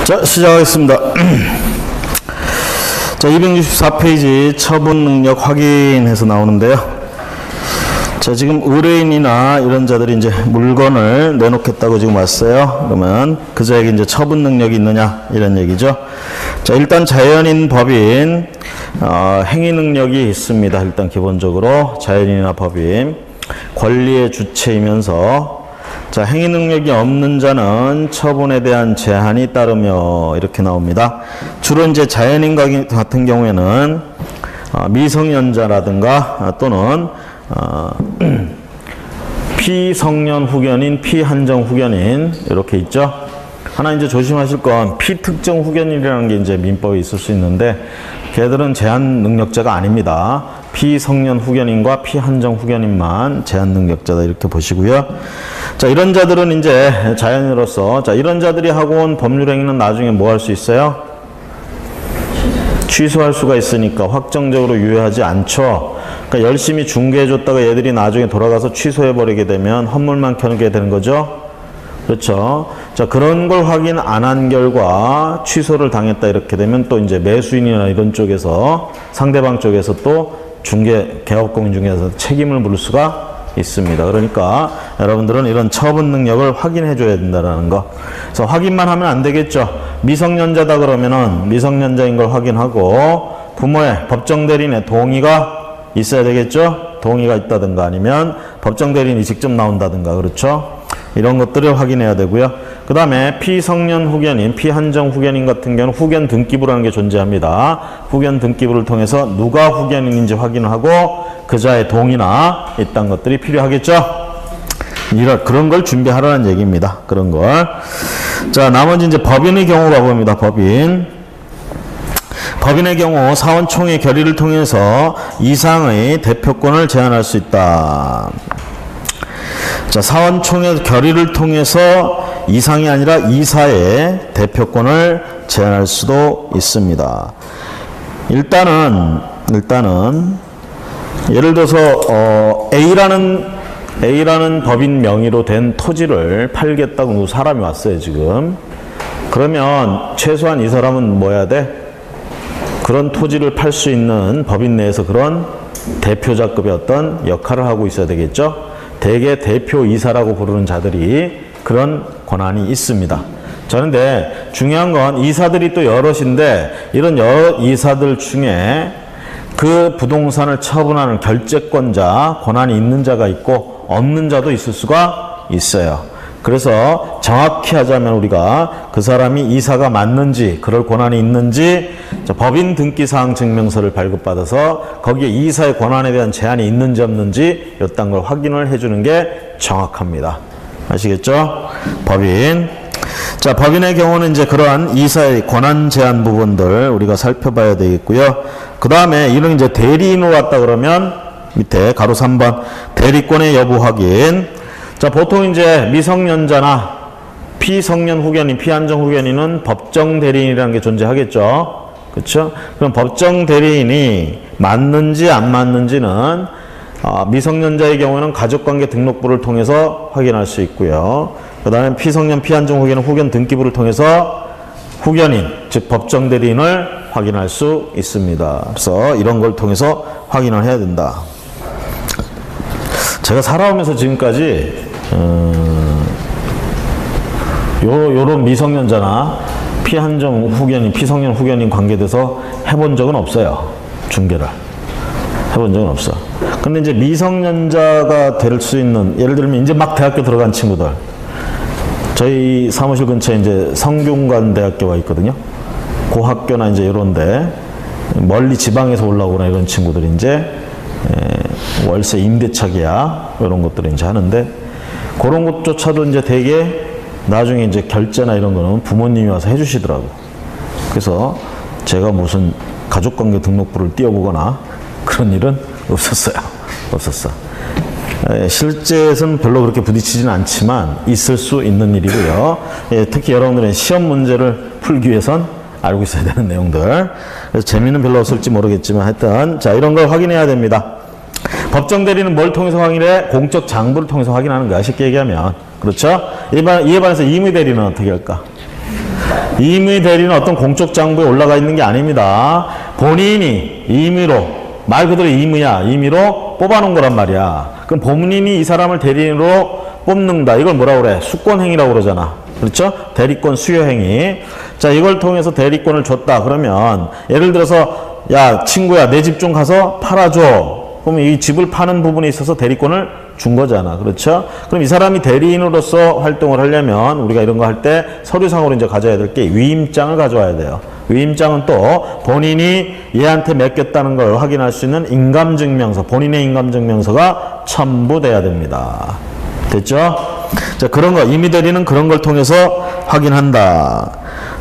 자, 시작하겠습니다. 자, 264페이지 처분 능력 확인해서 나오는데요. 자, 지금 의뢰인이나 이런 자들이 이제 물건을 내놓겠다고 지금 왔어요. 그러면 그자에게 이제 처분 능력이 있느냐 이런 얘기죠. 자, 일단 자연인, 법인, 행위 능력이 있습니다. 일단 기본적으로 자연인이나 법인 권리의 주체이면서, 자, 행위 능력이 없는 자는 처분에 대한 제한이 따르며 이렇게 나옵니다. 주로 이제 자연인 같은 경우에는 미성년자라든가 또는 피성년 후견인, 피한정 후견인 이렇게 있죠. 하나 이제 조심하실 건 피특정 후견인이라는 게 이제 민법에 있을 수 있는데 걔들은 제한 능력자가 아닙니다. 피성년 후견인과 피한정 후견인만 제한 능력자다 이렇게 보시고요. 자, 이런 자들은 이제 자연인으로서, 자, 이런 자들이 하고 온 법률행위는 나중에 뭐 할 수 있어요? 취소할 수가 있으니까 확정적으로 유효하지 않죠. 그러니까 열심히 중개해줬다가 얘들이 나중에 돌아가서 취소해버리게 되면 헛물만 켜게 되는 거죠. 그렇죠. 자, 그런 걸 확인 안 한 결과 취소를 당했다 이렇게 되면 또 이제 매수인이나 이런 쪽에서, 상대방 쪽에서 또 개업공인 중에서 책임을 물을 수가 있습니다. 그러니까 여러분들은 이런 처분 능력을 확인해 줘야 된다는 거. 그래서 확인만 하면 안 되겠죠. 미성년자다 그러면은 미성년자인 걸 확인하고 부모의 법정 대리인의 동의가 있어야 되겠죠. 동의가 있다든가 아니면 법정 대리인이 직접 나온다든가, 그렇죠. 이런 것들을 확인해야 되고요. 그 다음에 피성년 후견인, 피한정 후견인 같은 경우는 후견 등기부라는 게 존재합니다. 후견 등기부를 통해서 누가 후견인인지 확인하고 그자의 동의나 이딴 것들이 필요하겠죠. 그런 걸 준비하라는 얘기입니다. 그런 걸. 자, 나머지 이제 법인의 경우 가봅니다. 법인의 경우 사원총회 결의를 통해서 이상의 대표권을 제한할 수 있다. 자, 사원총회 결의를 통해서 이상이 아니라 이사의 대표권을 제한할 수도 있습니다. 일단은 예를 들어서 A라는 법인 명의로 된 토지를 팔겠다고 누구 사람이 왔어요, 지금. 그러면 최소한 이 사람은 뭐 해야 돼? 그런 토지를 팔 수 있는 법인 내에서 그런 대표자급의 어떤 역할을 하고 있어야 되겠죠. 대개 대표이사라고 부르는 자들이 그런 권한이 있습니다. 그런데 중요한 건 이사들이 또 여럿인데 이런 여러 이사들 중에 그 부동산을 처분하는 결재권자, 권한이 있는 자가 있고 없는 자도 있을 수가 있어요. 그래서 정확히 하자면 우리가 그 사람이 이사가 맞는지, 그럴 권한이 있는지 법인 등기사항 증명서를 발급받아서 거기에 이사의 권한에 대한 제한이 있는지 없는지 이딴 걸 확인을 해주는 게 정확합니다. 아시겠죠? 법인. 자, 법인의 경우는 이제 그러한 이사의 권한 제한 부분들 우리가 살펴봐야 되겠고요. 그 다음에 이런 이제 대리인으로 왔다 그러면 밑에 가로 3번 대리권의 여부 확인. 자, 보통 이제 미성년자나 피성년 후견인, 피한정 후견인은 법정 대리인이라는 게 존재하겠죠. 그렇죠? 그럼 법정 대리인이 맞는지 안 맞는지는 미성년자의 경우에는 가족관계 등록부를 통해서 확인할 수 있고요. 그 다음에 피성년, 피한정 후견인 후견 등기부를 통해서 후견인, 즉 법정 대리인을 확인할 수 있습니다. 그래서 이런 걸 통해서 확인을 해야 된다. 제가 살아오면서 지금까지 요런 미성년자나 피한정 후견인, 피성년 후견인 관계돼서 해본 적은 없어요. 중개를 해본 적은 없어. 근데 이제 미성년자가 될 수 있는, 예를 들면 이제 막 대학교 들어간 친구들, 저희 사무실 근처에 이제 성균관 대학교가 있거든요. 그 학교나 이제 이런데 멀리 지방에서 올라오거나 이런 친구들이 이제 월세 임대차 계약 이런 것들을 이제 하는데, 그런 것조차도 이제 되게 나중에 이제 결제나 이런 거는 부모님이 와서 해주시더라고. 그래서 제가 무슨 가족관계 등록부를 띄워보거나 그런 일은 없었어요. 실제에서는 별로 그렇게 부딪히지는 않지만 있을 수 있는 일이고요. 특히 여러분들의 시험 문제를 풀기 위해선 알고 있어야 되는 내용들. 그래서 재미는 별로 없을지 모르겠지만 하여튼 자, 이런 걸 확인해야 됩니다. 법정 대리는 뭘 통해서 확인해? 공적 장부를 통해서 확인하는 거야. 쉽게 얘기하면. 그렇죠? 이에 반해서 임의 대리는 어떻게 할까? 임의 대리는 어떤 공적 장부에 올라가 있는 게 아닙니다. 본인이 임의로, 말 그대로 임의로 뽑아놓은 거란 말이야. 그럼 본인이 이 사람을 대리인으로 뽑는다. 이걸 뭐라고 그래? 수권행위라고 그러잖아. 그렇죠? 대리권 수여행위. 자, 이걸 통해서 대리권을 줬다. 그러면 예를 들어서 야, 친구야, 내 집 좀 가서 팔아줘. 그러면 이 집을 파는 부분에 있어서 대리권을 준 거잖아. 그렇죠? 그럼 이 사람이 대리인으로서 활동을 하려면 우리가 이런 거 할 때 서류상으로 이제 가져야 될 게 위임장을 가져와야 돼요. 위임장은 또 본인이 얘한테 맡겼다는 걸 확인할 수 있는 인감증명서, 본인의 인감증명서가 첨부돼야 됩니다. 됐죠? 자, 그런 거, 임의대리는 그런 걸 통해서 확인한다.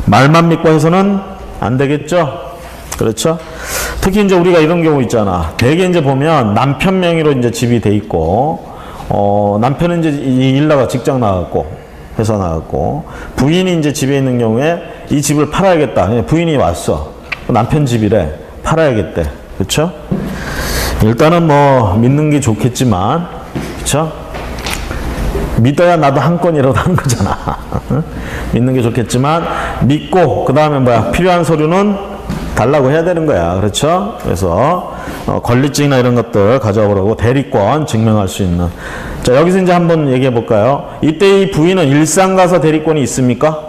말만 믿고 해서는 안 되겠죠? 그렇죠? 특히 이제 우리가 이런 경우 있잖아. 대개 이제 보면 남편 명의로 이제 집이 돼 있고, 남편은 이제 일 나가 직장 나갔고, 회사 나갔고, 부인이 이제 집에 있는 경우에 이 집을 팔아야겠다. 부인이 왔어. 남편 집이래. 팔아야겠대. 그렇죠? 일단은 뭐 믿는 게 좋겠지만, 그렇죠? 믿어야 나도 한 건이라도 하는 거잖아. 믿는 게 좋겠지만 믿고 그 다음에 뭐야? 필요한 서류는 달라고 해야 되는 거야. 그렇죠? 그래서 권리증이나 이런 것들 가져오라고 대리권 증명할 수 있는. 자, 여기서 이제 한번 얘기해 볼까요? 이때 이 부인은 일상가사 대리권이 있습니까?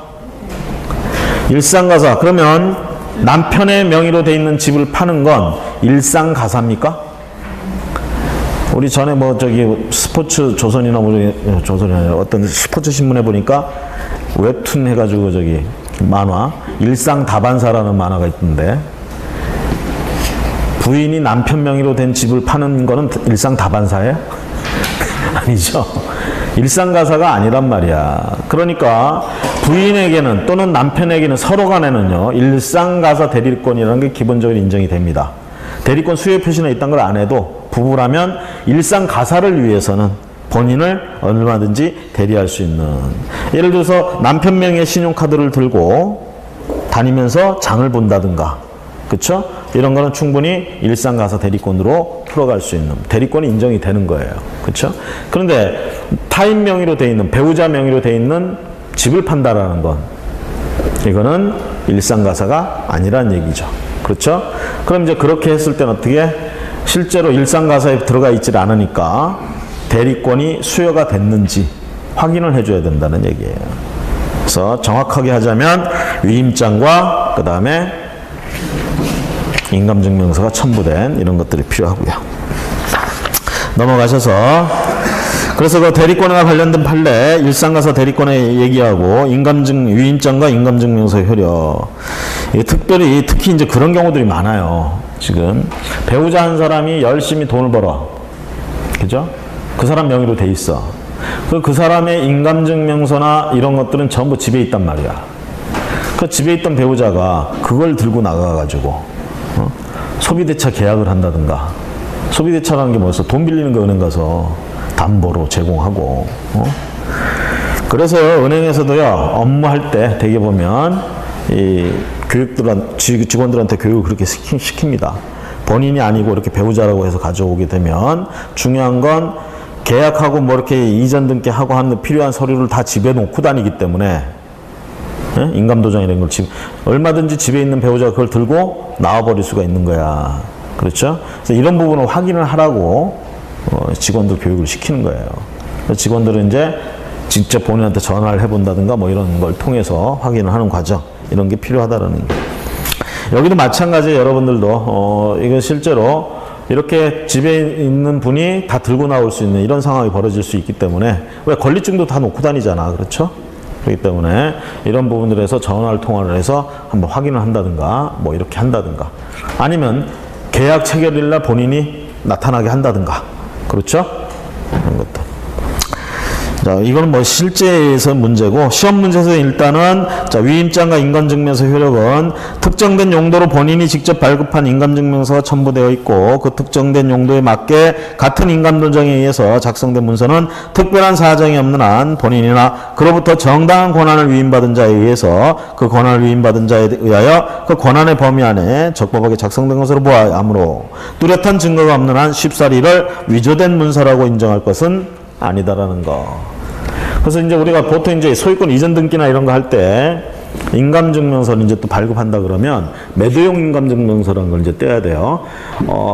일상가사. 그러면 남편의 명의로 돼 있는 집을 파는 건 일상가사입니까? 우리 전에 뭐 저기 스포츠 조선이나 뭐 조선이 아니라 어떤 스포츠 신문에 보니까 웹툰 해가지고 저기 만화 일상 다반사라는 만화가 있던데 부인이 남편 명의로 된 집을 파는 거는 일상 다반사예요? 아니죠. 일상가사가 아니란 말이야. 그러니까 부인에게는 또는 남편에게는 서로 간에는요 일상가사 대리권이라는 게 기본적으로 인정이 됩니다. 대리권 수요 표시나 있다는 걸 안 해도 부부라면 일상 가사를 위해서는 본인을 얼마든지 대리할 수 있는. 예를 들어서 남편 명의 신용카드를 들고 다니면서 장을 본다든가, 그렇죠? 이런 거는 충분히 일상 가사 대리권으로 풀어갈 수 있는 대리권이 인정이 되는 거예요. 그렇죠? 그런데 타인 명의로 돼 있는, 배우자 명의로 돼 있는 집을 판다라는 건 이거는 일상 가사가 아니란 얘기죠. 그렇죠? 그럼 이제 그렇게 했을 때는 어떻게? 실제로 일상가사에 들어가 있질 않으니까 대리권이 수여가 됐는지 확인을 해줘야 된다는 얘기예요. 그래서 정확하게 하자면 위임장과 그 다음에 인감증명서가 첨부된 이런 것들이 필요하고요. 넘어가셔서 그래서 그 대리권과 관련된 판례 일상가사 대리권에 얘기하고 위임장과 인감증명서 효력. 특히 이제 그런 경우들이 많아요. 지금 배우자 한 사람이 열심히 돈을 벌어, 그죠? 그 사람 명의로 돼 있어. 그 사람의 인감증명서나 이런 것들은 전부 집에 있단 말이야. 그 집에 있던 배우자가 그걸 들고 나가가지고 소비대차 계약을 한다든가. 소비대차라는 게 뭐였어? 돈 빌리는 거 은행 가서 담보로 제공하고. 그래서 은행에서도요 업무할 때 되게 보면 이 직원들한테 교육을 그렇게 시킵니다. 본인이 아니고 이렇게 배우자라고 해서 가져오게 되면 중요한 건 계약하고 뭐 이렇게 이전 등기하고 하는 필요한 서류를 다 집에 놓고 다니기 때문에 인감도장 이런 걸 얼마든지 집에 있는 배우자가 그걸 들고 나와버릴 수가 있는 거야. 그렇죠? 그래서 이런 부분을 확인을 하라고 직원들 교육을 시키는 거예요. 직원들은 이제 직접 본인한테 전화를 해본다든가 뭐 이런 걸 통해서 확인을 하는 과정. 이런 게 필요하다라는 거. 여기도 마찬가지예요. 여러분들도 이건 실제로 이렇게 집에 있는 분이 다 들고 나올 수 있는 이런 상황이 벌어질 수 있기 때문에 왜 권리증도 다 놓고 다니잖아. 그렇죠? 그렇기 때문에 이런 부분들에서 전화를 통화를 해서 한번 확인을 한다든가 뭐 이렇게 한다든가 아니면 계약 체결일 날 본인이 나타나게 한다든가 그렇죠? 이런 것들. 자, 이거는 뭐 실제에서 문제고 시험 문제에서 일단은 자, 위임장과 인감증명서 효력은 특정된 용도로 본인이 직접 발급한 인감증명서가 첨부되어 있고 그 특정된 용도에 맞게 같은 인감도장에 의해서 작성된 문서는 특별한 사정이 없는 한 본인이나 그로부터 정당한 권한을 위임받은 자에 의해서 그 권한을 위임받은 자에 의하여 그 권한의 범위 안에 적법하게 작성된 것으로 보아야 하므로 뚜렷한 증거가 없는 한 쉽사리 이를 위조된 문서라고 인정할 것은 아니다라는 거. 그래서 이제 우리가 보통 이제 소유권 이전 등기나 이런 거 할 때 인감증명서를 이제 또 발급한다 그러면 매도용 인감증명서라는 걸 이제 떼야 돼요.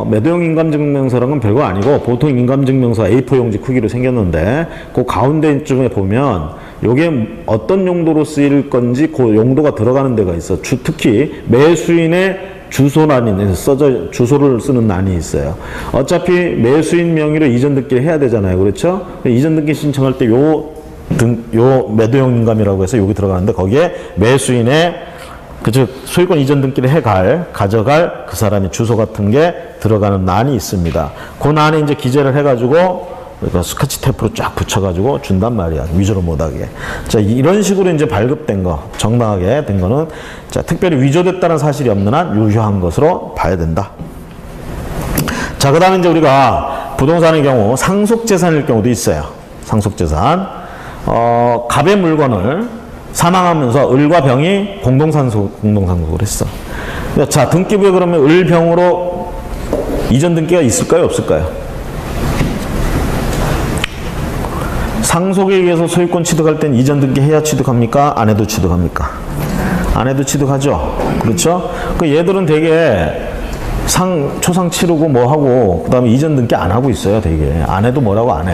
매도용 인감증명서라는 건 별거 아니고 보통 인감증명서 A4 용지 크기로 생겼는데 그 가운데 쪽에 보면 요게 어떤 용도로 쓰일 건지 그 용도가 들어가는 데가 있어. 특히 매수인의 주소란이 주소를 쓰는 난이 있어요. 어차피 매수인 명의로 이전 등기를 해야 되잖아요. 그렇죠? 이전 등기 신청할 때 요 매도용 인감이라고 해서 여기 들어가는데 거기에 매수인의 즉 소유권 이전 등기를 가져갈 그 사람의 주소 같은 게 들어가는 난이 있습니다. 그 난에 이제 기재를 해가지고 그러니까 스카치 테이프로 쫙 붙여가지고 준단 말이야. 위조를 못하게. 자, 이런 식으로 이제 발급된 거, 정당하게 된 거는 자, 특별히 위조됐다는 사실이 없는 한 유효한 것으로 봐야 된다. 자, 그 다음에 이제 우리가 부동산의 경우 상속재산일 경우도 있어요. 상속재산. 갑의 물건을 사망하면서 을과 병이 공동상속을 했어. 자, 등기부에 그러면 을, 병으로 이전 등기가 있을까요? 없을까요? 상속에 의해서 소유권 취득할 땐 이전 등기 해야 취득합니까? 안 해도 취득합니까? 안 해도 취득하죠? 그렇죠? 그 얘들은 되게 초상 치르고 뭐 하고 그 다음에 이전 등기 안 하고 있어요. 되게 안 해도 뭐라고 안 해.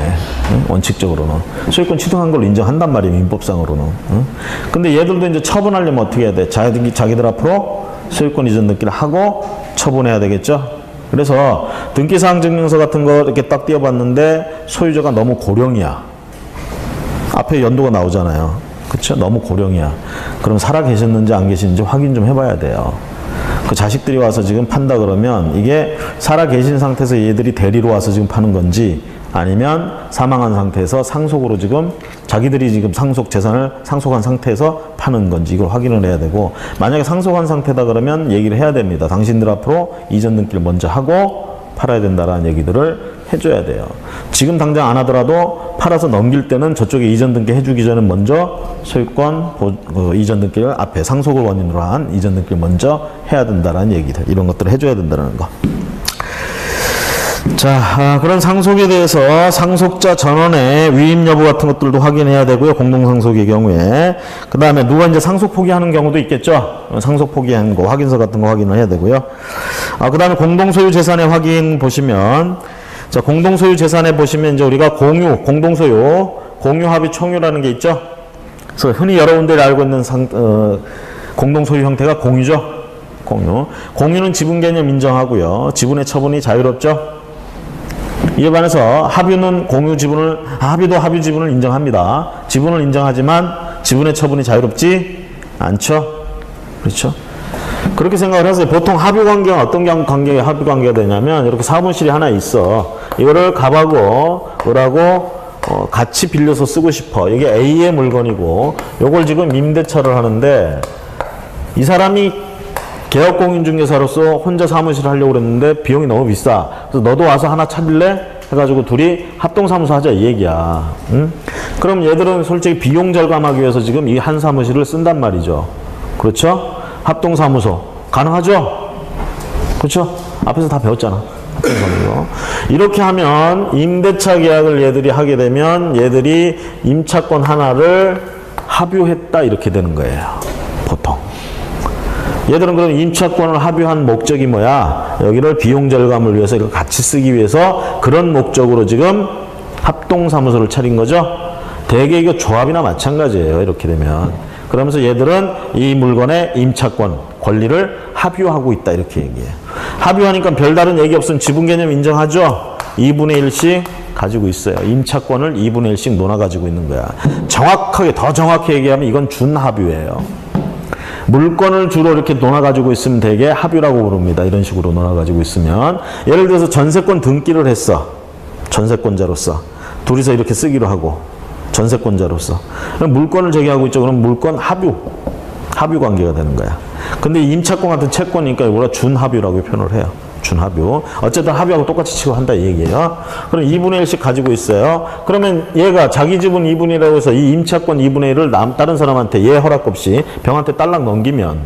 응? 원칙적으로는 소유권 취득한 걸 인정한단 말이에요. 민법상으로는. 응? 근데 얘들도 이제 처분하려면 어떻게 해야 돼? 자기들 앞으로 소유권 이전 등기를 하고 처분해야 되겠죠? 그래서 등기사항 증명서 같은 거 이렇게 딱 띄워봤는데 소유자가 너무 고령이야. 앞에 연도가 나오잖아요. 그쵸? 너무 고령이야. 그럼 살아 계셨는지 안 계시는지 확인 좀 해봐야 돼요. 그 자식들이 와서 지금 판다 그러면 이게 살아 계신 상태에서 얘들이 대리로 와서 지금 파는 건지 아니면 사망한 상태에서 상속으로 지금 자기들이 지금 상속 재산을 상속한 상태에서 파는 건지 이걸 확인을 해야 되고, 만약에 상속한 상태다 그러면 얘기를 해야 됩니다. 당신들 앞으로 이전 등기를 먼저 하고 팔아야 된다라는 얘기들을 해줘야 돼요. 지금 당장 안 하더라도 팔아서 넘길 때는 저쪽에 이전 등기 해주기 전에 먼저 소유권 이전 등기를 앞에 상속을 원인으로 한 이전 등기를 먼저 해야 된다라는 얘기들, 이런 것들을 해줘야 된다는 거. 자, 그런 상속에 대해서 상속자 전원의 위임 여부 같은 것들도 확인해야 되고요. 공동상속의 경우에. 그 다음에 누가 이제 상속 포기하는 경우도 있겠죠. 상속 포기한 거 확인서 같은 거 확인을 해야 되고요. 그 다음에 공동소유 재산의 확인 보시면, 자, 공동소유 재산에 보시면 이제 우리가 공동소유, 공유합의 총유라는 게 있죠. 그래서 흔히 여러분들이 알고 있는 공동소유 형태가 공유죠. 공유는 지분 개념 인정하고요. 지분의 처분이 자유롭죠. 이에 반해서 합유는 합유도 합유 지분을 인정합니다. 지분을 인정하지만 지분의 처분이 자유롭지 않죠. 그렇죠? 그렇게 생각을 하세요. 보통 합유 관계는 어떤 관계에 합유 관계가 되냐면 이렇게 사무실이 하나 있어. 이거를 갑하고 을하고 같이 빌려서 쓰고 싶어. 이게 A의 물건이고 요걸 지금 임대차를 하는데 이 사람이 개업공인중개사로서 혼자 사무실을 하려고 그랬는데 비용이 너무 비싸. 그래서 너도 와서 하나 차릴래? 해가지고 둘이 합동사무소 하자 이 얘기야. 응? 그럼 얘들은 솔직히 비용 절감하기 위해서 지금 이 한 사무실을 쓴단 말이죠. 그렇죠? 합동사무소 가능하죠? 그렇죠? 앞에서 다 배웠잖아. 합동사무소. 이렇게 하면 임대차 계약을 얘들이 하게 되면 얘들이 임차권 하나를 합유했다 이렇게 되는 거예요. 보통. 얘들은 그럼 임차권을 합유한 목적이 뭐야? 여기를 비용 절감을 위해서 이걸 같이 쓰기 위해서 그런 목적으로 지금 합동사무소를 차린 거죠. 대개 이거 조합이나 마찬가지예요. 이렇게 되면. 그러면서 얘들은 이 물건의 임차권, 권리를 합유하고 있다 이렇게 얘기해요. 합유하니까 별다른 얘기 없으면 지분 개념 인정하죠. 2분의 1씩 가지고 있어요. 임차권을 2분의 1씩 논아 가지고 있는 거야. 더 정확히 얘기하면 이건 준합유예요. 물건을 주로 이렇게 논아가지고 있으면 되게 합유라고 부릅니다. 이런 식으로 논아가지고 있으면. 예를 들어서 전세권 등기를 했어. 전세권자로서. 둘이서 이렇게 쓰기로 하고. 전세권자로서. 그럼 물건을 제기하고 있죠. 그럼 물건 합유 관계가 되는 거야. 근데 임차권 같은 채권이니까 우리가 준합유라고 표현을 해요. 준합유. 어쨌든 합유하고 똑같이 치고 한다 이 얘기예요. 그럼 2분의 1씩 가지고 있어요. 그러면 얘가 자기 지분 2분의 1이라고 해서 이 임차권 2분의 1을 다른 사람한테 얘 허락 없이 병한테 딸랑 넘기면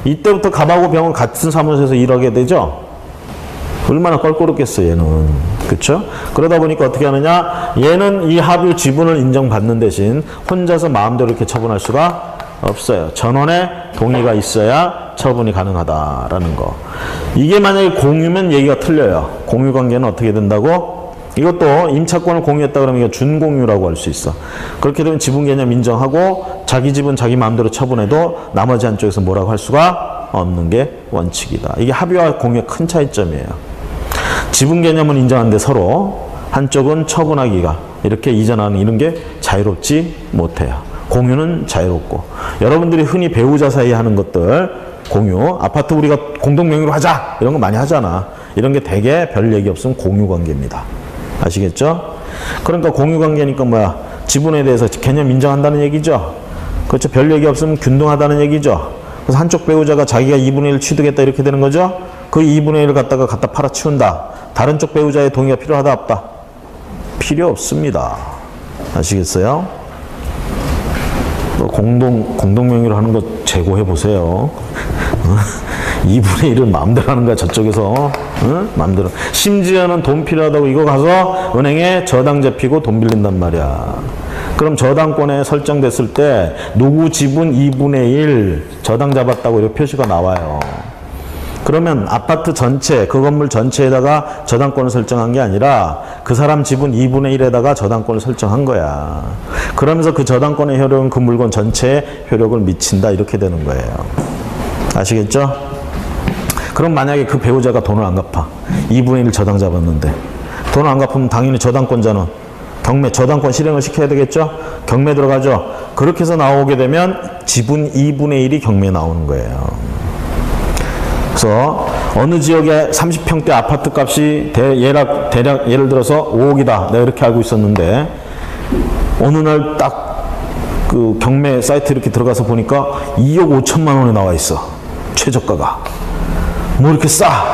이때부터 갑하고 병은 같은 사무소에서 일하게 되죠. 얼마나 껄끄럽겠어 얘는. 그렇죠? 그러다 보니까 어떻게 하느냐, 얘는 이 합유 지분을 인정받는 대신 혼자서 마음대로 이렇게 처분할 수가 없어요. 전원의 동의가 있어야 처분이 가능하다라는 거. 이게 만약에 공유면 얘기가 틀려요. 공유 관계는 어떻게 된다고? 이것도 임차권을 공유했다 그러면 이거 준공유라고 할 수 있어. 그렇게 되면 지분 개념 인정하고 자기 집은 자기 마음대로 처분해도 나머지 한쪽에서 뭐라고 할 수가 없는 게 원칙이다. 이게 합의와 공유의 큰 차이점이에요. 지분 개념은 인정하는데 서로 한쪽은 처분하기가 이렇게 이전하는 이런 게 자유롭지 못해요. 공유는 자유롭고. 여러분들이 흔히 배우자 사이에 하는 것들 공유, 아파트 우리가 공동 명의로 하자 이런 거 많이 하잖아. 이런 게 되게 별 얘기 없으면 공유 관계입니다. 아시겠죠? 그러니까 공유 관계니까 뭐야? 지분에 대해서 개념 인정한다는 얘기죠. 그렇죠? 별 얘기 없으면 균등하다는 얘기죠. 그래서 한쪽 배우자가 자기가 2분의 1 취득했다 이렇게 되는 거죠. 그 2분의 1을 갖다 팔아치운다. 다른 쪽 배우자의 동의가 필요하다 없다? 필요 없습니다. 아시겠어요? 공동 명의로 하는 거 재고해 보세요. 2분의 1을 마음대로 하는 거야, 저쪽에서. 응? 마음대로. 심지어는 돈 필요하다고 이거 가서 은행에 저당 잡히고 돈 빌린단 말이야. 그럼 저당권에 설정됐을 때 누구 지분 2분의 1 저당 잡았다고 이렇게 표시가 나와요. 그러면 아파트 전체, 그 건물 전체에다가 저당권을 설정한 게 아니라 그 사람 지분 2분의 1에다가 저당권을 설정한 거야. 그러면서 그 저당권의 효력은 그 물건 전체에 효력을 미친다 이렇게 되는 거예요. 아시겠죠? 그럼 만약에 그 배우자가 돈을 안 갚아. 2분의 1 저당 잡았는데 돈을 안 갚으면 당연히 저당권자는 경매, 저당권 실행을 시켜야 되겠죠? 경매 들어가죠? 그렇게 해서 나오게 되면 지분 2분의 1이 경매에 나오는 거예요. 그래서 어느 지역에 30평대 아파트 값이 대략 예를 들어서 5억이다. 내가 이렇게 알고 있었는데 어느 날 딱 그 경매 사이트 이렇게 들어가서 보니까 2억 5천만 원에 나와 있어. 최저가가. 뭐 이렇게 싸?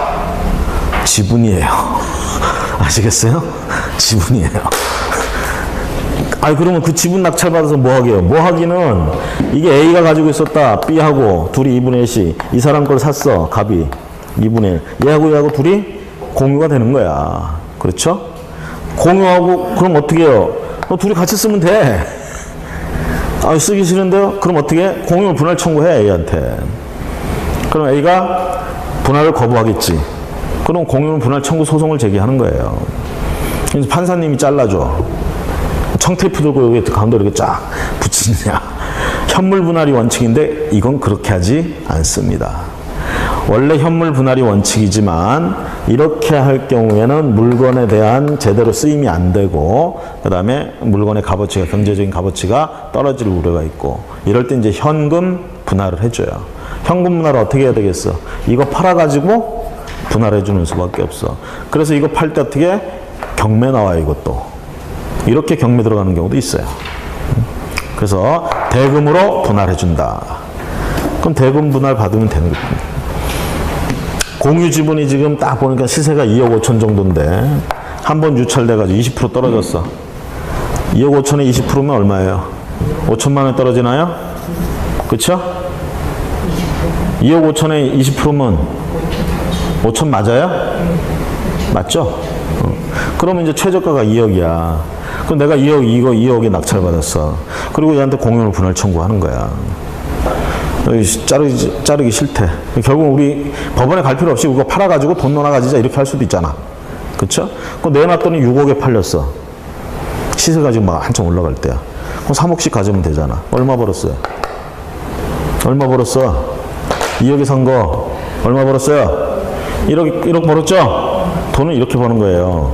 지분이에요. 아시겠어요? 지분이에요. 아니 그러면 그 지분 낙찰받아서 뭐 하게요? 뭐 하기는 이게 A가 가지고 있었다. B하고 둘이 2분의 1씩 이 사람 걸 샀어. 갑이 2분의 1. 얘하고 둘이 공유가 되는 거야. 그렇죠? 공유하고 그럼 어떻게 해요? 둘이 같이 쓰면 돼. 아 쓰기 싫은데요? 그럼 어떻게 해? 공유 분할 청구해 A한테. 그럼 A가 분할을 거부하겠지. 그럼 공유는 분할 청구 소송을 제기하는 거예요. 그래서 판사님이 잘라줘. 청테이프 들고 여기 가운데 이렇게 쫙 붙이느냐. 현물 분할이 원칙인데 이건 그렇게 하지 않습니다. 원래 현물 분할이 원칙이지만 이렇게 할 경우에는 물건에 대한 제대로 쓰임이 안 되고 그 다음에 물건의 값어치가 경제적인 값어치가 떨어질 우려가 있고 이럴 때 이제 현금 분할을 해줘요. 현금 분할을 어떻게 해야 되겠어? 이거 팔아가지고 분할해 주는 수밖에 없어. 그래서 이거 팔 때 어떻게? 경매 나와요, 이것도. 이렇게 경매 들어가는 경우도 있어요. 그래서 대금으로 분할해 준다. 그럼 대금 분할 받으면 되는 거예요. 공유 지분이 지금 딱 보니까 시세가 2억 5천 정도인데 한 번 유찰돼가지고 20% 떨어졌어. 2억 5천에 20%면 얼마예요? 5천만 원 떨어지나요? 그쵸? 2억 5천에 20%면 5천 맞아요? 맞죠? 그러면 이제 최저가가 2억이야. 그럼 내가 2억에 낙찰받았어. 그리고 얘한테 공유를 분할 청구하는 거야. 자르기 싫대. 결국 우리 법원에 갈 필요 없이 이거 팔아가지고 돈 넣어나 가지자 이렇게 할 수도 있잖아. 그쵸? 그거 내놨더니 6억에 팔렸어. 시세가 지금 막 한참 올라갈 때야. 그럼 3억씩 가지면 되잖아. 얼마 벌었어요? 얼마 벌었어? 2억에 산 거 얼마 벌었어요? 1억 벌었죠? 돈은 이렇게 버는 거예요.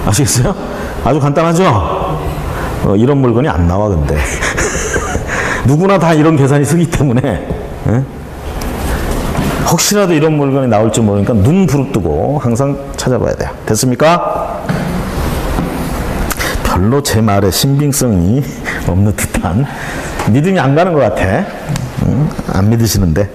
아시겠어요? 아주 간단하죠? 이런 물건이 안 나와 근데. 누구나 다 이런 계산이 쓰기 때문에 에? 혹시라도 이런 물건이 나올지 모르니까 눈 부릅뜨고 항상 찾아봐야 돼요. 됐습니까? 별로 제 말에 신빙성이 없는 듯한 믿음이 안 가는 것 같아. 안 믿으시는데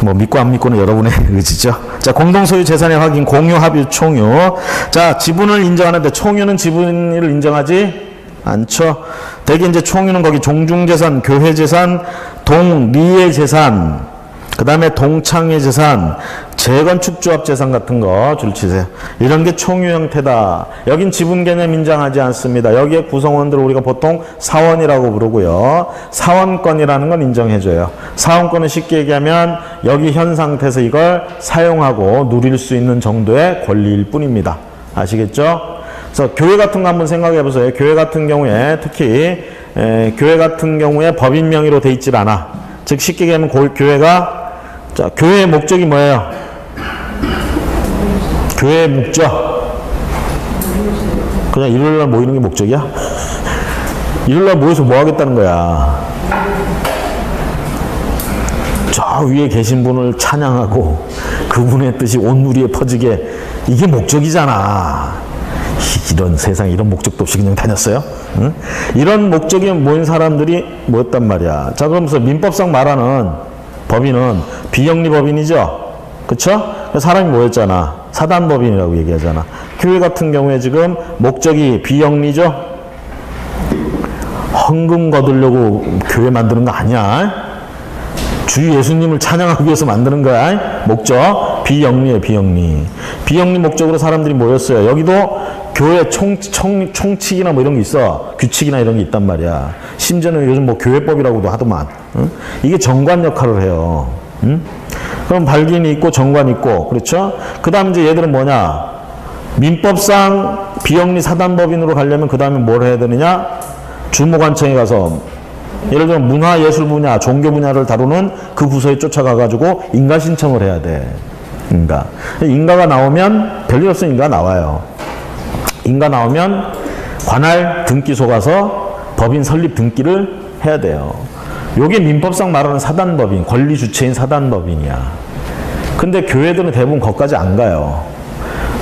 뭐 믿고 안 믿고는 여러분의 의지죠. 자, 공동소유 재산의 확인, 공유, 합유, 총유. 자, 지분을 인정하는데 총유는 지분을 인정하지 않죠. 대개 이제 총유는 거기 종중재산, 교회재산, 동리의 재산, 그 다음에 동창회 재산, 재건축 조합 재산 같은 거 줄치세요. 이런 게 총유 형태다. 여긴 지분 개념 인정하지 않습니다. 여기에 구성원들을 우리가 보통 사원이라고 부르고요. 사원권이라는 건 인정해줘요. 사원권은 쉽게 얘기하면 여기 현 상태에서 이걸 사용하고 누릴 수 있는 정도의 권리일 뿐입니다. 아시겠죠? 그래서 교회 같은 거 한번 생각해 보세요. 교회 같은 경우에 특히 교회 같은 경우에 법인 명의로 돼 있질 않아. 즉 쉽게 얘기하면 교회가 자, 교회의 목적이 뭐예요? 교회의 목적. 그냥 일요일날 모이는 게 목적이야? 일요일날 모여서 뭐 하겠다는 거야? 저 위에 계신 분을 찬양하고 그분의 뜻이 온 누리에 퍼지게, 이게 목적이잖아. 이런 세상에 이런 목적도 없이 그냥 다녔어요? 응? 이런 목적에 모인 사람들이 뭐였단 말이야. 자, 그러면서 민법상 말하는 법인은 비영리 법인이죠? 그쵸? 사람이 뭐였잖아? 사단법인이라고 얘기하잖아. 교회 같은 경우에 지금 목적이 비영리죠? 헌금 거두려고 교회 만드는 거 아니야? 주 예수님을 찬양하기 위해서 만드는 거야. 목적 비영리예요. 비영리. 비영리 목적으로 사람들이 모였어요. 여기도 교회 총칙이나 뭐 이런 게 있어. 규칙이나 이런 게 있단 말이야. 심지어는 요즘 뭐 교회법이라고도 하더만. 응? 이게 정관 역할을 해요. 응? 그럼 발기인이 있고 정관이 있고, 그렇죠? 그 다음 이제 얘들은 뭐냐? 민법상 비영리 사단법인으로 가려면 그 다음에 뭘 해야 되느냐? 주무관청에 가서 예를 들면 문화예술 분야, 종교 분야를 다루는 그 부서에 쫓아가가지고 인가 신청을 해야 돼. 인가가 나오면 별일 없으면 인가 나와요. 인가 나오면 관할 등기소 가서 법인 설립 등기를 해야 돼요. 요게 민법상 말하는 사단법인, 권리 주체인 사단법인이야. 근데 교회들은 대부분 거기까지 안 가요.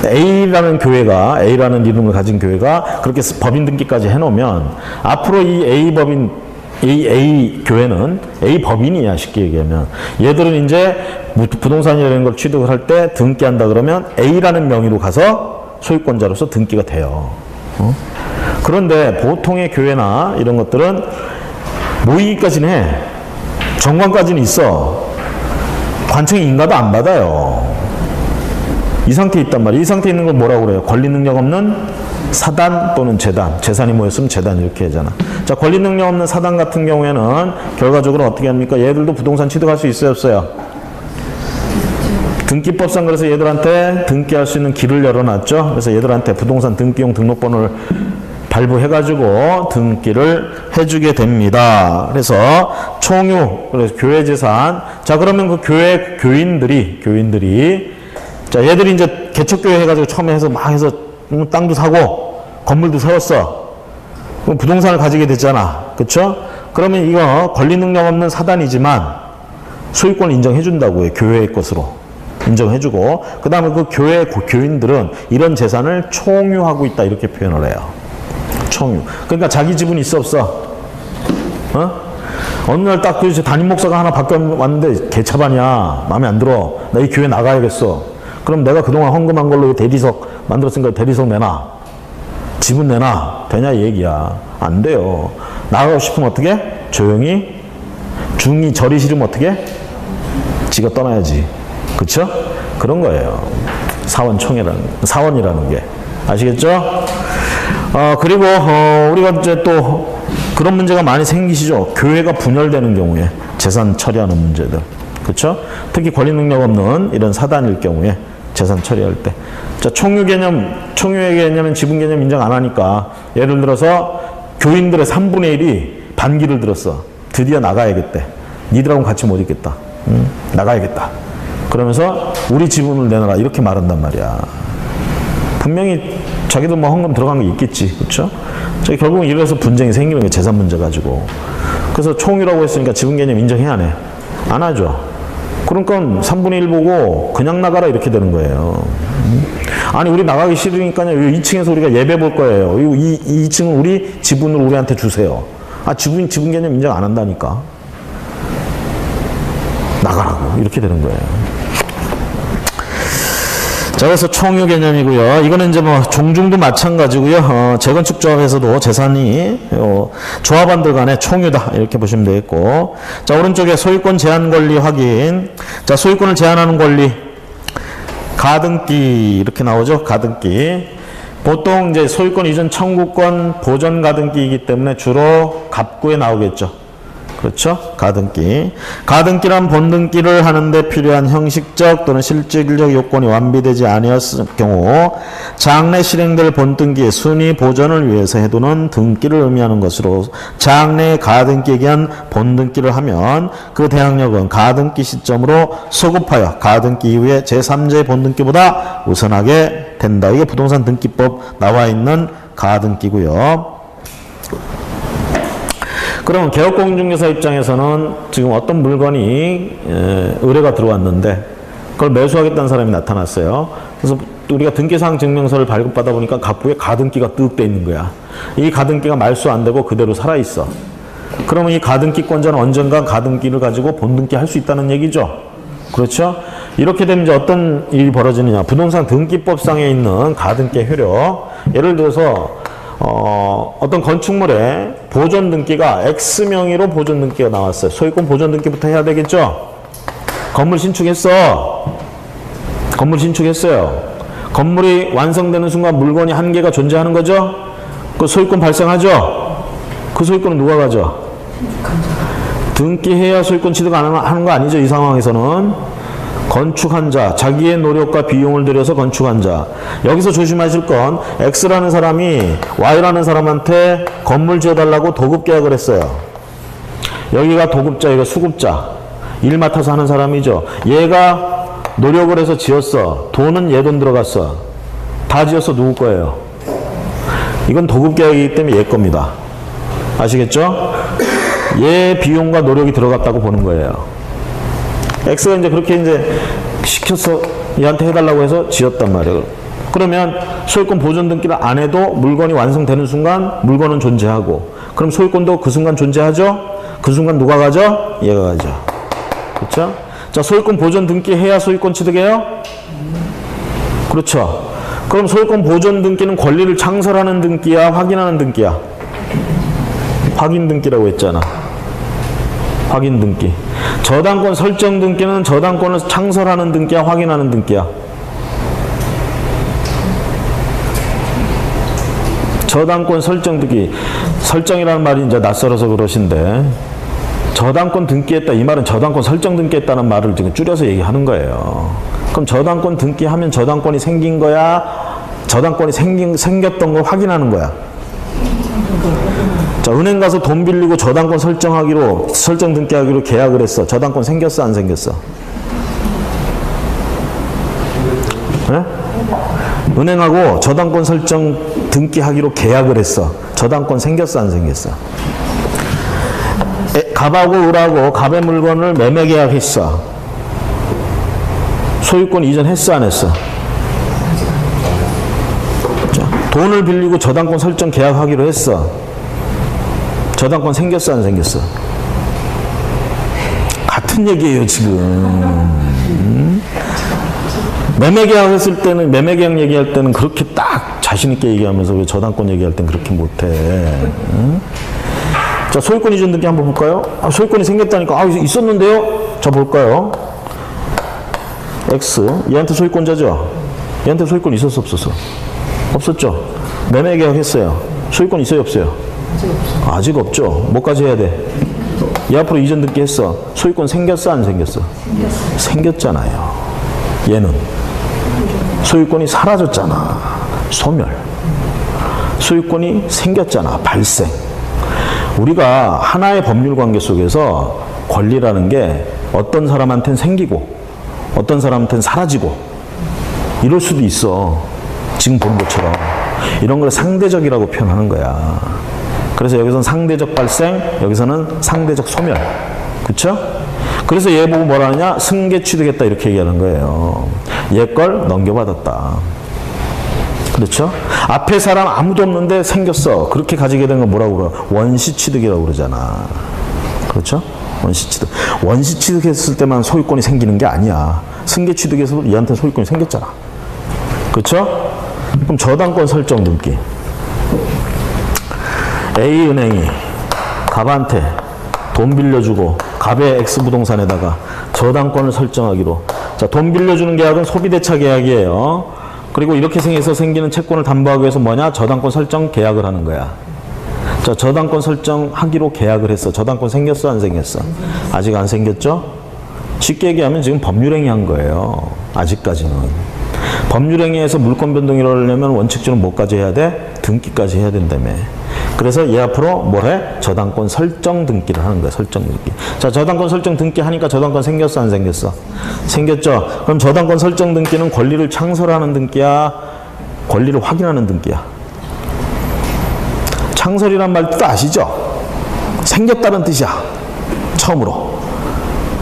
A라는 교회가, A라는 이름을 가진 교회가 그렇게 법인 등기까지 해놓으면 앞으로 이 A 교회는 A 법인이야, 쉽게 얘기하면. 얘들은 이제 부동산이라는 걸 취득을 할 때 등기한다 그러면 A라는 명의로 가서 소유권자로서 등기가 돼요. 그런데 보통의 교회나 이런 것들은 모이기까지는 해. 정관까지는 있어. 관청이 인가도 안 받아요. 이 상태에 있단 말이에요. 이 상태에 있는 걸 뭐라고 그래요? 권리 능력 없는 사단 또는 재단. 재산이 모였으면 재단 이렇게 하잖아. 자, 권리 능력 없는 사단 같은 경우에는 결과적으로 어떻게 합니까? 얘들도 부동산 취득할 수 있어요, 없어요? 등기법상 그래서 얘들한테 등기할 수 있는 길을 열어놨죠. 그래서 얘들한테 부동산 등기용 등록번호를 발부해가지고 등기를 해주게 됩니다. 그래서 총유, 그래서 교회 재산. 자, 그러면 그 교회 교인들이 자, 얘들이 이제 개척교회 해가지고 처음에 해서 막 해서 땅도 사고 건물도 세웠어. 그럼 부동산을 가지게 됐잖아. 그쵸? 그러면 이거 권리 능력 없는 사단이지만 소유권을 인정해준다고요. 교회의 것으로. 인정해주고, 그 다음에 그 교회 교인들은 이런 재산을 총유하고 있다. 이렇게 표현을 해요. 총유. 그러니까 자기 지분이 있어, 없어? 어느 날 딱 그 담임 목사가 하나 바뀌었는데 개차반이야. 마음에 안 들어. 나 이 교회 나가야겠어. 그럼 내가 그동안 헌금한 걸로 대리석 만들었으니까 대리석 내놔. 지분 내놔. 되냐 이 얘기야. 안 돼요. 나가고 싶으면 어떻게? 조용히. 중이 절이 싫으면 어떻게? 지가 떠나야지. 그쵸? 그런 거예요. 사원이라는 게. 아시겠죠? 그리고 우리가 이제 또 그런 문제가 많이 생기시죠. 교회가 분열되는 경우에 재산 처리하는 문제들. 그쵸? 특히 권리 능력 없는 이런 사단일 경우에 재산 처리할 때. 자, 총유의 개념은 지분 개념 인정 안 하니까 예를 들어서 교인들의 3분의 1이 반기를 들었어. 드디어 나가야겠대. 니들하고는 같이 못 있겠다. 나가야겠다. 그러면서 우리 지분을 내놔라. 이렇게 말한단 말이야. 분명히 자기도 뭐 헌금 들어간 게 있겠지. 그렇죠? 결국은 이래서 분쟁이 생기는 게 재산 문제 가지고. 그래서 총유라고 했으니까 지분 개념 인정해야 하네. 안 하죠. 그러니까 3분의 1 보고 그냥 나가라 이렇게 되는 거예요. 아니 우리 나가기 싫으니까요. 2층에서 우리가 예배 볼 거예요. 이 2층은 우리 지분을 우리한테 주세요. 아 지분 개념 인정 안 한다니까. 나가라고 이렇게 되는 거예요. 자, 그래서 총유 개념이고요. 이거는 이제 뭐 종중도 마찬가지고요. 재건축 조합에서도 재산이 조합원들 간의 총유다 이렇게 보시면 되겠고, 자, 오른쪽에 소유권 제한 권리 확인. 자, 소유권을 제한하는 권리 가등기 이렇게 나오죠. 가등기. 보통 이제 소유권 이전 청구권 보전 가등기이기 때문에 주로 갑구에 나오겠죠. 그렇죠? 가등기. 가등기란 본등기를 하는데 필요한 형식적 또는 실질적 요건이 완비되지 아니었을 경우 장래 실행될 본등기의 순위 보전을 위해서 해두는 등기를 의미하는 것으로, 장래 가등기에 기한 본등기를 하면 그 대항력은 가등기 시점으로 소급하여 가등기 이후에 제3제 본등기보다 우선하게 된다. 이게 부동산 등기법 나와 있는 가등기고요. 그러면 개업공인중개사 입장에서는 지금 어떤 물건이 의뢰가 들어왔는데 그걸 매수하겠다는 사람이 나타났어요. 그래서 우리가 등기사항 증명서를 발급받아 보니까 갑부에 가등기가 뜩 돼 있는 거야. 이 가등기가 말소 안 되고 그대로 살아있어. 그러면 이 가등기권자는 언젠가 가등기를 가지고 본등기 할 수 있다는 얘기죠. 그렇죠? 이렇게 되면 이제 어떤 일이 벌어지느냐. 부동산 등기법상에 있는 가등기의 효력. 예를 들어서 어떤 건축물에 보존 등기가 X명의로 보존 등기가 나왔어요. 소유권 보존 등기부터 해야 되겠죠? 건물 신축했어. 건물 신축했어요. 건물이 완성되는 순간 물건이 한 개가 존재하는 거죠? 그 소유권 발생하죠? 그 소유권은 누가 가져? 등기해야 소유권 취득 안 하는 거 아니죠? 이 상황에서는. 건축한 자, 자기의 노력과 비용을 들여서 건축한 자. 여기서 조심하실 건 X라는 사람이 Y라는 사람한테 건물 지어달라고 도급 계약을 했어요. 여기가 도급자, 여기가 수급자. 일 맡아서 하는 사람이죠. 얘가 노력을 해서 지었어. 돈은 얘 돈 들어갔어. 다 지었어. 누구 거예요? 이건 도급 계약이기 때문에 얘 겁니다. 아시겠죠? 얘 비용과 노력이 들어갔다고 보는 거예요. X가 이제 그렇게 이제 시켜서 얘한테 해달라고 해서 지었단 말이에요. 그러면 소유권 보존 등기를 안 해도 물건이 완성되는 순간 물건은 존재하고, 그럼 소유권도 그 순간 존재하죠? 그 순간 누가 가져? 얘가 가져. 그렇죠? 자, 소유권 보존 등기 해야 소유권 취득해요? 그렇죠. 그럼 소유권 보존 등기는 권리를 창설하는 등기야, 확인하는 등기야? 확인 등기라고 했잖아. 확인 등기. 저당권 설정 등기는 저당권을 창설하는 등기야, 확인하는 등기야? 저당권 설정 등기. 설정이라는 말이 이제 낯설어서 그러신데, 저당권 등기했다. 이 말은 저당권 설정 등기했다는 말을 지금 줄여서 얘기하는 거예요. 그럼 저당권 등기하면 저당권이 생긴 거야? 저당권이 생겼던 걸 확인하는 거야? 자, 은행 가서 돈 빌리고 저당권 설정 등기하기로 계약을 했어. 저당권 생겼어, 안 생겼어? 네? 은행하고 저당권 설정 등기하기로 계약을 했어. 저당권 생겼어, 안 생겼어? 갑하고 을하고 갑의 물건을 매매 계약했어. 소유권 이전했어, 안 했어? 자, 돈을 빌리고 저당권 설정 계약하기로 했어. 저당권 생겼어, 안 생겼어? 같은 얘기예요, 지금. 매매 계약했을 때는, 매매 계약 얘기할 때는 그렇게 딱 자신있게 얘기하면서 왜 저당권 얘기할 땐 그렇게 못해? 응? 자, 소유권 이전 등기 한번 볼까요? 아, 소유권이 생겼다니까. 아, 있었는데요? 자, 볼까요? X. 얘한테 소유권자죠? 얘한테 소유권 있었어, 없었어? 없었죠? 매매 계약했어요. 소유권 있어요, 없어요? 아직 없죠. 뭐까지 해야 돼? 얘 앞으로 이전 등기 했어. 소유권 생겼어, 안 생겼어? 생겼잖아요. 얘는 소유권이 사라졌잖아. 소멸. 소유권이 생겼잖아. 발생. 우리가 하나의 법률 관계 속에서 권리라는 게 어떤 사람한테는 생기고 어떤 사람한테는 사라지고 이럴 수도 있어. 지금 본 것처럼. 이런 걸 상대적이라고 표현하는 거야. 그래서 여기서는 상대적 발생, 여기서는 상대적 소멸. 그쵸? 그래서 얘 보고 뭐라 하냐? 승계 취득했다 이렇게 얘기하는 거예요. 얘 걸 넘겨받았다. 그렇죠? 앞에 사람 아무도 없는데 생겼어. 그렇게 가지게 된 건 뭐라고 그래요? 원시 취득이라고 그러잖아. 그렇죠? 원시 취득. 원시 취득했을 때만 소유권이 생기는 게 아니야. 승계 취득해서 얘한테 소유권이 생겼잖아. 그쵸? 그럼 저당권 설정 등기. A은행이 갑한테 돈 빌려주고 갑의 X부동산에다가 저당권을 설정하기로. 자, 돈 빌려주는 계약은 소비대차 계약이에요. 그리고 이렇게 생겨서 생기는 채권을 담보하기 위해서 뭐냐? 저당권 설정 계약을 하는 거야. 자, 저당권 설정하기로 계약을 했어. 저당권 생겼어? 안 생겼어? 아직 안 생겼죠? 쉽게 얘기하면 지금 법률행위 한 거예요. 아직까지는. 법률행위에서 물권 변동이 일어나려면 원칙적으로 뭐까지 해야 돼? 등기까지 해야 된다며. 그래서 얘 앞으로 뭘 해? 저당권 설정 등기를 하는 거야. 설정 등기. 자, 저당권 설정 등기 하니까 저당권 생겼어? 안 생겼어? 생겼죠? 그럼 저당권 설정 등기는 권리를 창설하는 등기야? 권리를 확인하는 등기야? 창설이란 말 뜻 아시죠? 생겼다는 뜻이야. 처음으로.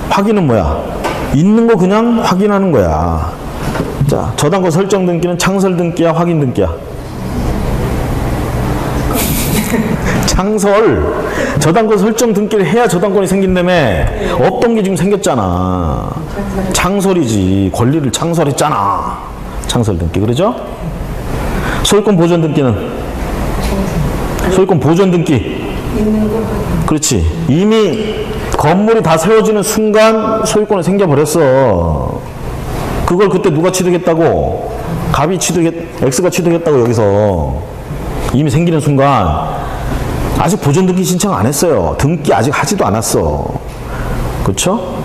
확인은 뭐야? 있는 거 그냥 확인하는 거야. 자, 저당권 설정 등기는 창설 등기야? 확인 등기야? 창설. 저당권 설정 등기를 해야 저당권이 생긴다며. 없던 게 지금 생겼잖아. 창설이지. 권리를 창설했잖아. 창설 등기. 그러죠? 소유권 보존 등기는? 소유권 보존 등기. 그렇지. 이미 건물이 다 세워지는 순간 소유권이 생겨버렸어. 그걸 그때 누가 취득했다고? 갑이 X가 취득했다고 여기서. 이미 생기는 순간. 아직 보존 등기 신청 안 했어요. 등기 아직 하지도 않았어. 그렇죠?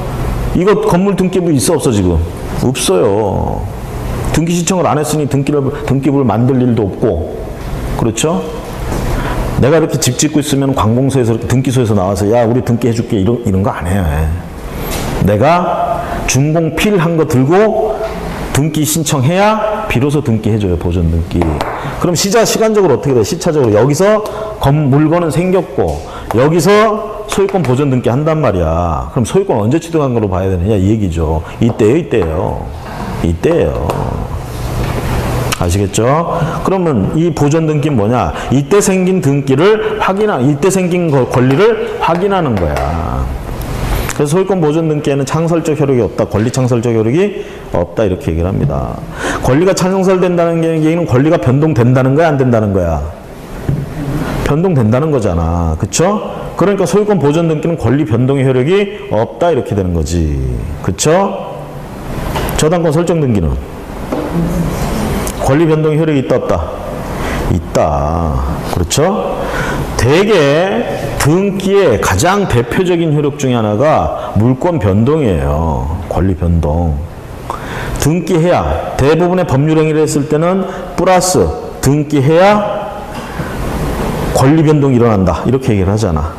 이거 건물 등기부 있어 없어 지금? 없어요. 등기 신청을 안 했으니 등기부를 만들 일도 없고. 그렇죠? 내가 이렇게 집 짓고 있으면 관공서에서 이렇게 등기소에서 나와서 야 우리 등기해줄게 이런 거 안 해요. 내가 준공 필한 거 들고 등기 신청해야 비로소 등기해줘요. 보존 등기. 그럼 시간적으로 어떻게 돼? 시차적으로 여기서 물건은 생겼고 여기서 소유권 보존 등기 한단 말이야. 그럼 소유권 언제 취득한 걸로 봐야 되느냐 이 얘기죠. 이때예요. 아시겠죠? 그러면 이 보존 등기는 뭐냐? 이때 생긴 등기를 이때 생긴 권리를 확인하는 거야. 그래서 소유권 보존 등기에는 창설적 효력이 없다. 권리 창설적 효력이 없다. 이렇게 얘기를 합니다. 권리가 창설된다는 얘기는 권리가 변동된다는 거야? 안 된다는 거야? 변동된다는 거잖아. 그쵸? 그러니까 소유권 보존 등기는 권리 변동의 효력이 없다. 이렇게 되는 거지. 그쵸? 저당권 설정 등기는? 권리 변동의 효력이 있다 없다? 있다. 그렇죠? 대개 등기의 가장 대표적인 효력 중에 하나가 물권 변동이에요. 권리 변동. 등기해야 대부분의 법률 행위를 했을 때는 플러스 등기해야 권리 변동이 일어난다. 이렇게 얘기를 하잖아.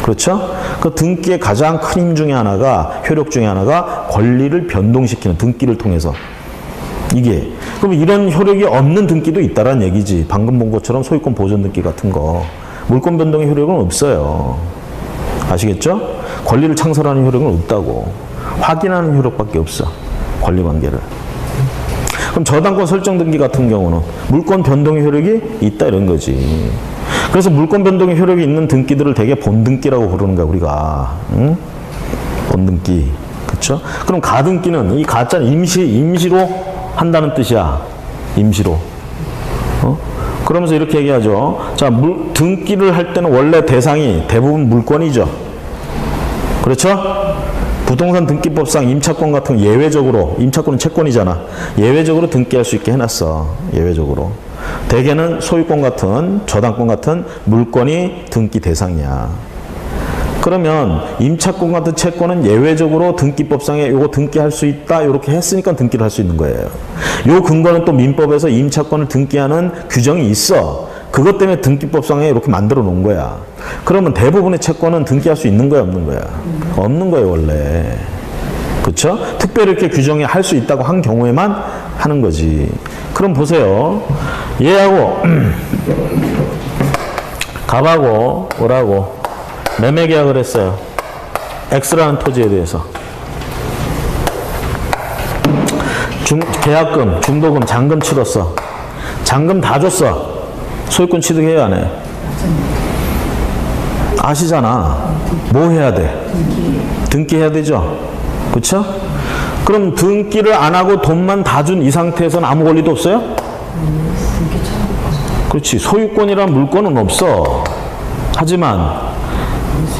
그렇죠? 그 등기의 가장 큰 힘 중에 하나가 효력 중에 하나가 권리를 변동시키는 등기를 통해서. 이게 그럼 이런 효력이 없는 등기도 있다라는 얘기지. 방금 본 것처럼 소유권 보존 등기 같은 거 물권 변동의 효력은 없어요. 아시겠죠? 권리를 창설하는 효력은 없다고. 확인하는 효력밖에 없어. 권리관계를. 그럼 저당권 설정 등기 같은 경우는 물권 변동의 효력이 있다 이런 거지. 그래서 물권 변동의 효력이 있는 등기들을 되게 본등기라고 부르는 거야 우리가. 응? 본등기. 그렇죠? 그럼 가등기는 이 가짜는 임시로 한다는 뜻이야. 임시로. 그러면서 이렇게 얘기하죠. 자, 등기를 할 때는 원래 대상이 대부분 물권이죠. 그렇죠? 부동산 등기법상 임차권 같은 거 예외적으로, 임차권은 채권이잖아. 예외적으로 등기할 수 있게 해놨어. 예외적으로. 대개는 소유권 같은, 저당권 같은 물권이 등기 대상이야. 그러면 임차권 같은 채권은 예외적으로 등기법상에 요거 등기할 수 있다 이렇게 했으니까 등기를 할 수 있는 거예요. 요 근거는 또 민법에서 임차권을 등기하는 규정이 있어. 그것 때문에 등기법상에 이렇게 만들어 놓은 거야. 그러면 대부분의 채권은 등기할 수 있는 거야 없는 거야? 없는 거예요 원래. 그렇죠? 특별히 이렇게 규정이 할 수 있다고 한 경우에만 하는 거지. 그럼 보세요. 얘하고 갑하고 뭐라고 매매 계약을 했어요. X라는 토지에 대해서. 계약금, 중도금, 잔금 치렀어. 잔금 다 줬어. 소유권 취득해야 안 해? 아시잖아. 뭐 해야 돼? 등기해야 되죠? 그쵸? 그럼 등기를 안 하고 돈만 다 준 이 상태에서는 아무 권리도 없어요? 그렇지. 소유권이란 물건은 없어. 하지만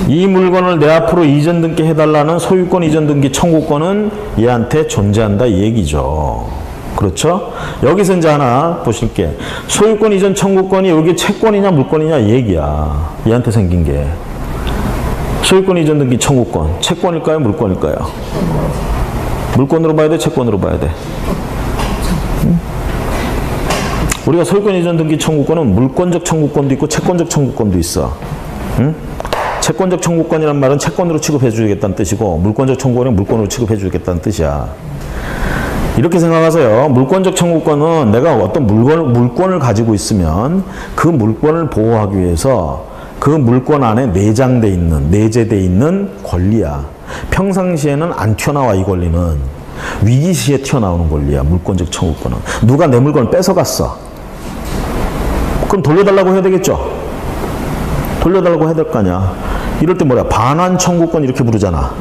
이 물건을 내 앞으로 이전 등기 해달라는 소유권 이전 등기 청구권은 얘한테 존재한다 이 얘기죠. 그렇죠? 여기서 이제 하나 보실게. 소유권 이전 청구권이 여기 채권이냐 물건이냐 이 얘기야. 얘한테 생긴 게. 소유권 이전 등기 청구권. 채권일까요? 물건일까요? 물건으로 봐야 돼? 채권으로 봐야 돼? 응? 우리가 소유권 이전 등기 청구권은 물권적 청구권도 있고 채권적 청구권도 있어. 응? 채권적 청구권이란 말은 채권으로 취급해 주겠다는 뜻이고 물권적 청구권은 물권으로 취급해 주겠다는 뜻이야. 이렇게 생각하세요. 물권적 청구권은 내가 어떤 물건을 가지고 있으면 그 물건을 보호하기 위해서 그 물건 안에 내재되어 있는 권리야. 평상시에는 안 튀어나와 이 권리는. 위기 시에 튀어나오는 권리야. 물권적 청구권은. 누가 내 물건을 뺏어갔어. 그럼 돌려달라고 해야 되겠죠? 돌려달라고 해야 될 거 아니야. 이럴 때 뭐야? 반환 청구권 이렇게 부르잖아.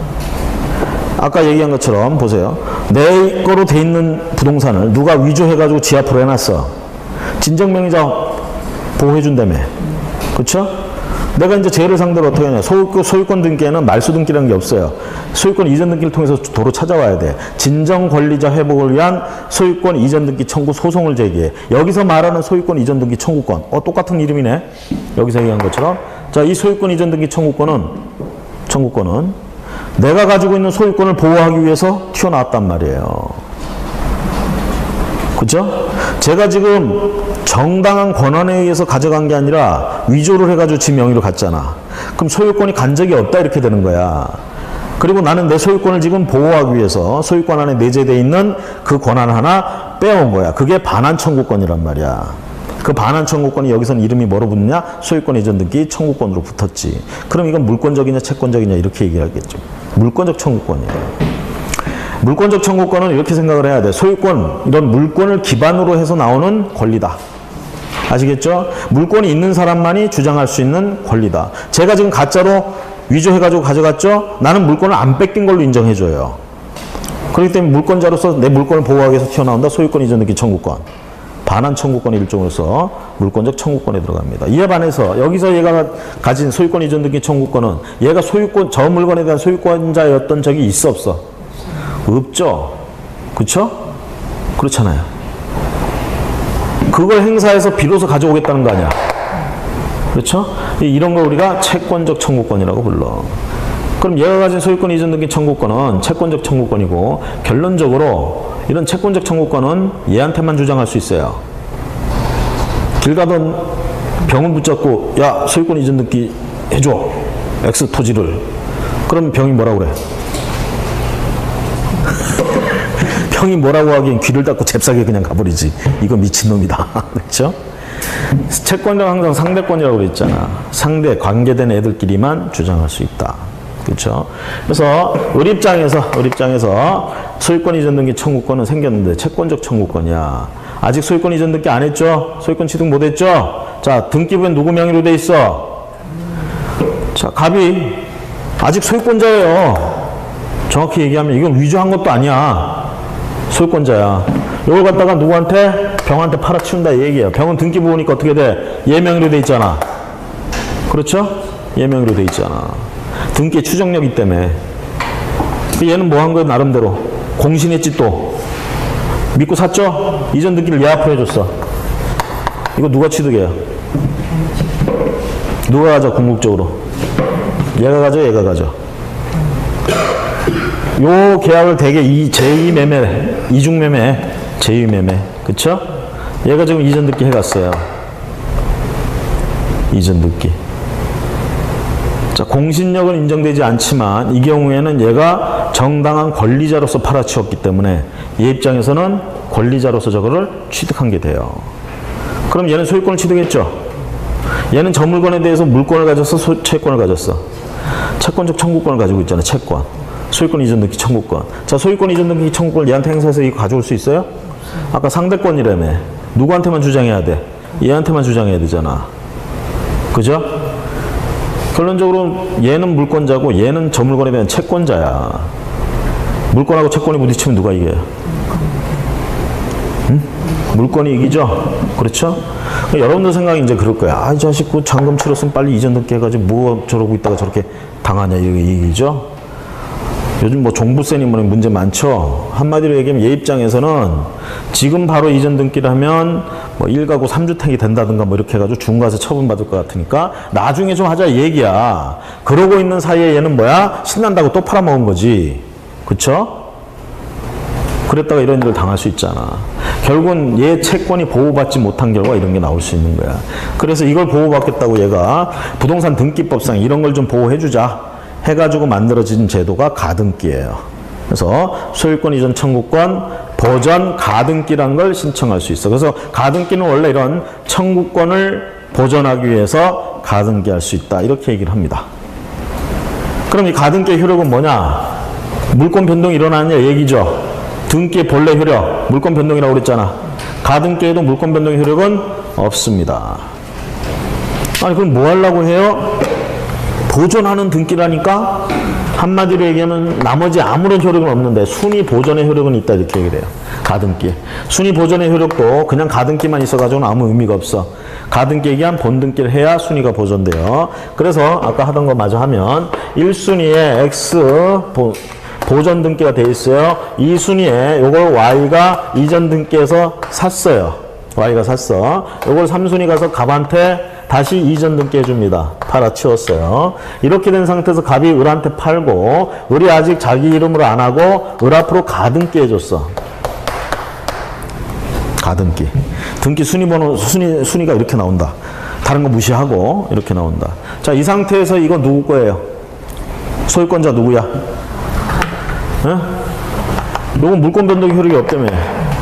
아까 얘기한 것처럼 보세요. 내 거로 돼 있는 부동산을 누가 위조해가지고 지 앞으로 해놨어. 진정명의자 보호해준다며. 그쵸? 내가 이제 쟤를 상대로 어떻게 하냐. 소유권 등기에는 말소 등기라는 게 없어요. 소유권 이전 등기를 통해서 도로 찾아와야 돼. 진정 권리자 회복을 위한 소유권 이전 등기 청구 소송을 제기해. 여기서 말하는 소유권 이전 등기 청구권. 똑같은 이름이네. 여기서 얘기한 것처럼. 자, 이 소유권 이전 등기 청구권은 내가 가지고 있는 소유권을 보호하기 위해서 튀어나왔단 말이에요. 그죠? 제가 지금 정당한 권한에 의해서 가져간 게 아니라 위조를 해가지고 지 명의로 갔잖아. 그럼 소유권이 간 적이 없다 이렇게 되는 거야. 그리고 나는 내 소유권을 지금 보호하기 위해서 소유권 안에 내재되어 있는 그 권한 하나 빼온 거야. 그게 반환 청구권이란 말이야. 그 반환 청구권이 여기서는 이름이 뭐로 붙느냐? 소유권 이전 등기 청구권으로 붙었지. 그럼 이건 물권적이냐 채권적이냐 이렇게 얘기하겠죠. 물권적 청구권이에요. 물권적 청구권은 이렇게 생각을 해야 돼. 소유권, 이런 물권을 기반으로 해서 나오는 권리다. 아시겠죠? 물권이 있는 사람만이 주장할 수 있는 권리다. 제가 지금 가짜로 위조해가지고 가져갔죠? 나는 물권을 안 뺏긴 걸로 인정해줘요. 그렇기 때문에 물권자로서 내 물권을 보호하기 위해서 튀어나온다. 소유권 이전 등기 청구권. 반환 청구권의 일종으로서 물권적 청구권에 들어갑니다. 이에 반해서 여기서 얘가 가진 소유권 이전 등기 청구권은 얘가 저 물건에 대한 소유권자였던 적이 있어 없어? 없죠. 그렇죠? 그렇잖아요. 그걸 행사해서 비로소 가져오겠다는 거 아니야. 그렇죠? 이런 걸 우리가 채권적 청구권이라고 불러. 그럼 얘가 가진 소유권 이전 등기 청구권은 채권적 청구권이고 결론적으로 이런 채권적 청구권은 얘한테만 주장할 수 있어요. 길 가던 병을 붙잡고 야 소유권 이전 등기 해줘. X 토지를. 그럼 병이 뭐라고 그래? 병이 뭐라고 하기엔 귀를 닫고 잽싸게 그냥 가버리지. 이거 미친놈이다. 그렇죠? 채권은 항상 상대권이라고 그랬잖아. 상대, 관계된 애들끼리만 주장할 수 있다. 그렇죠? 그래서 우리 입장에서 소유권 이전 등기 청구권은 생겼는데 채권적 청구권이야. 아직 소유권 이전 등기 안 했죠? 소유권 취득 못 했죠? 자, 등기부엔 누구 명의로 돼 있어? 자, 갑이 아직 소유권자예요. 정확히 얘기하면 이건 위조한 것도 아니야. 소유권자야. 이걸 갖다가 누구한테? 병한테 팔아치운다 이 얘기야. 병은 등기부 보니까 어떻게 돼? 얘 명의로 돼 있잖아. 그렇죠? 얘 명의로 돼 있잖아. 등기의 추정력이 때문에. 얘는 뭐 한 거야 나름대로. 공신했지 또. 믿고 샀죠? 이전 등기를 얘 앞으로 해줬어. 이거 누가 취득해요? 누가 가져 궁극적으로? 얘가 가져 얘가 가져. 요 계약을 대개 제2매매, 이중매매, 제2매매. 그쵸? 얘가 지금 이전 등기 해갔어요. 이전 등기. 자, 공신력은 인정되지 않지만 이 경우에는 얘가 정당한 권리자로서 팔아치웠기 때문에 얘 입장에서는 권리자로서 저거를 취득한 게 돼요. 그럼 얘는 소유권을 취득했죠? 얘는 저 물건에 대해서 물권을 가졌어? 채권을 가졌어? 채권적 청구권을 가지고 있잖아. 채권. 소유권 이전 등기 청구권. 자, 소유권 이전 등기 청구권을 얘한테 행사해서 이거 가져올 수 있어요? 아까 상대권이라며. 누구한테만 주장해야 돼? 얘한테만 주장해야 되잖아. 그죠? 결론적으로 얘는 물권자고 얘는 저 물건에 대한 채권자야. 물건하고 채권이 부딪히면 누가 이겨요? 응? 물건이 이기죠? 그렇죠? 여러분들 생각이 이제 그럴 거야. 아, 이 자식 그 잔금 치렀으면 빨리 이전 등기 해가지고 뭐 저러고 있다가 저렇게 당하냐, 이게 얘기죠? 요즘 뭐 종부세니 뭐 문제 많죠? 한마디로 얘기하면 얘 입장에서는 지금 바로 이전 등기를 하면 뭐 1가구 3주택이 된다든가 뭐 이렇게 해가지고 중과세 처분받을 것 같으니까 나중에 좀 하자 얘기야. 그러고 있는 사이에 얘는 뭐야? 신난다고 또 팔아먹은 거지. 그쵸? 그랬다가 이런 일을 당할 수 있잖아. 결국은 얘 채권이 보호받지 못한 결과 이런 게 나올 수 있는 거야. 그래서 이걸 보호받겠다고 얘가 부동산 등기법상 이런 걸 좀 보호해주자 해가지고 만들어진 제도가 가등기예요. 그래서 소유권 이전 청구권 보전 가등기란 걸 신청할 수 있어. 그래서 가등기는 원래 이런 청구권을 보전하기 위해서 가등기할 수 있다. 이렇게 얘기를 합니다. 그럼 이 가등기의 효력은 뭐냐? 물권 변동이 일어나느냐 얘기죠. 등기의 본래 효력, 물권 변동이라고 그랬잖아. 가등기에도 물권 변동의 효력은 없습니다. 아니 그럼 뭐 하려고 해요? 보존하는 등기라니까? 한마디로 얘기하면 나머지 아무런 효력은 없는데 순위 보존의 효력은 있다 이렇게 얘기를 해요. 가등기. 순위 보존의 효력도 그냥 가등기만 있어가지고는 아무 의미가 없어. 가등기 얘기한 본등기를 해야 순위가 보존돼요. 그래서 아까 하던 거 마저 하면 1순위에 X 보존 등기가 돼 있어요. 2순위에 요걸 Y가 이전 등기에서 샀어요. Y가 샀어. 요걸 3순위 가서 갑한테 다시 이전 등기 해줍니다. 팔아치웠어요. 이렇게 된 상태에서 갑이 을한테 팔고 을이 아직 자기 이름으로 안 하고 을 앞으로 가등기 해줬어. 가등기. 등기 순위번호, 순위가 이렇게 나온다. 다른 거 무시하고 이렇게 나온다. 자, 이 상태에서 이거 누구 거예요? 소유권자 누구야? 응? 요건 물권 변동 효력이 없다며.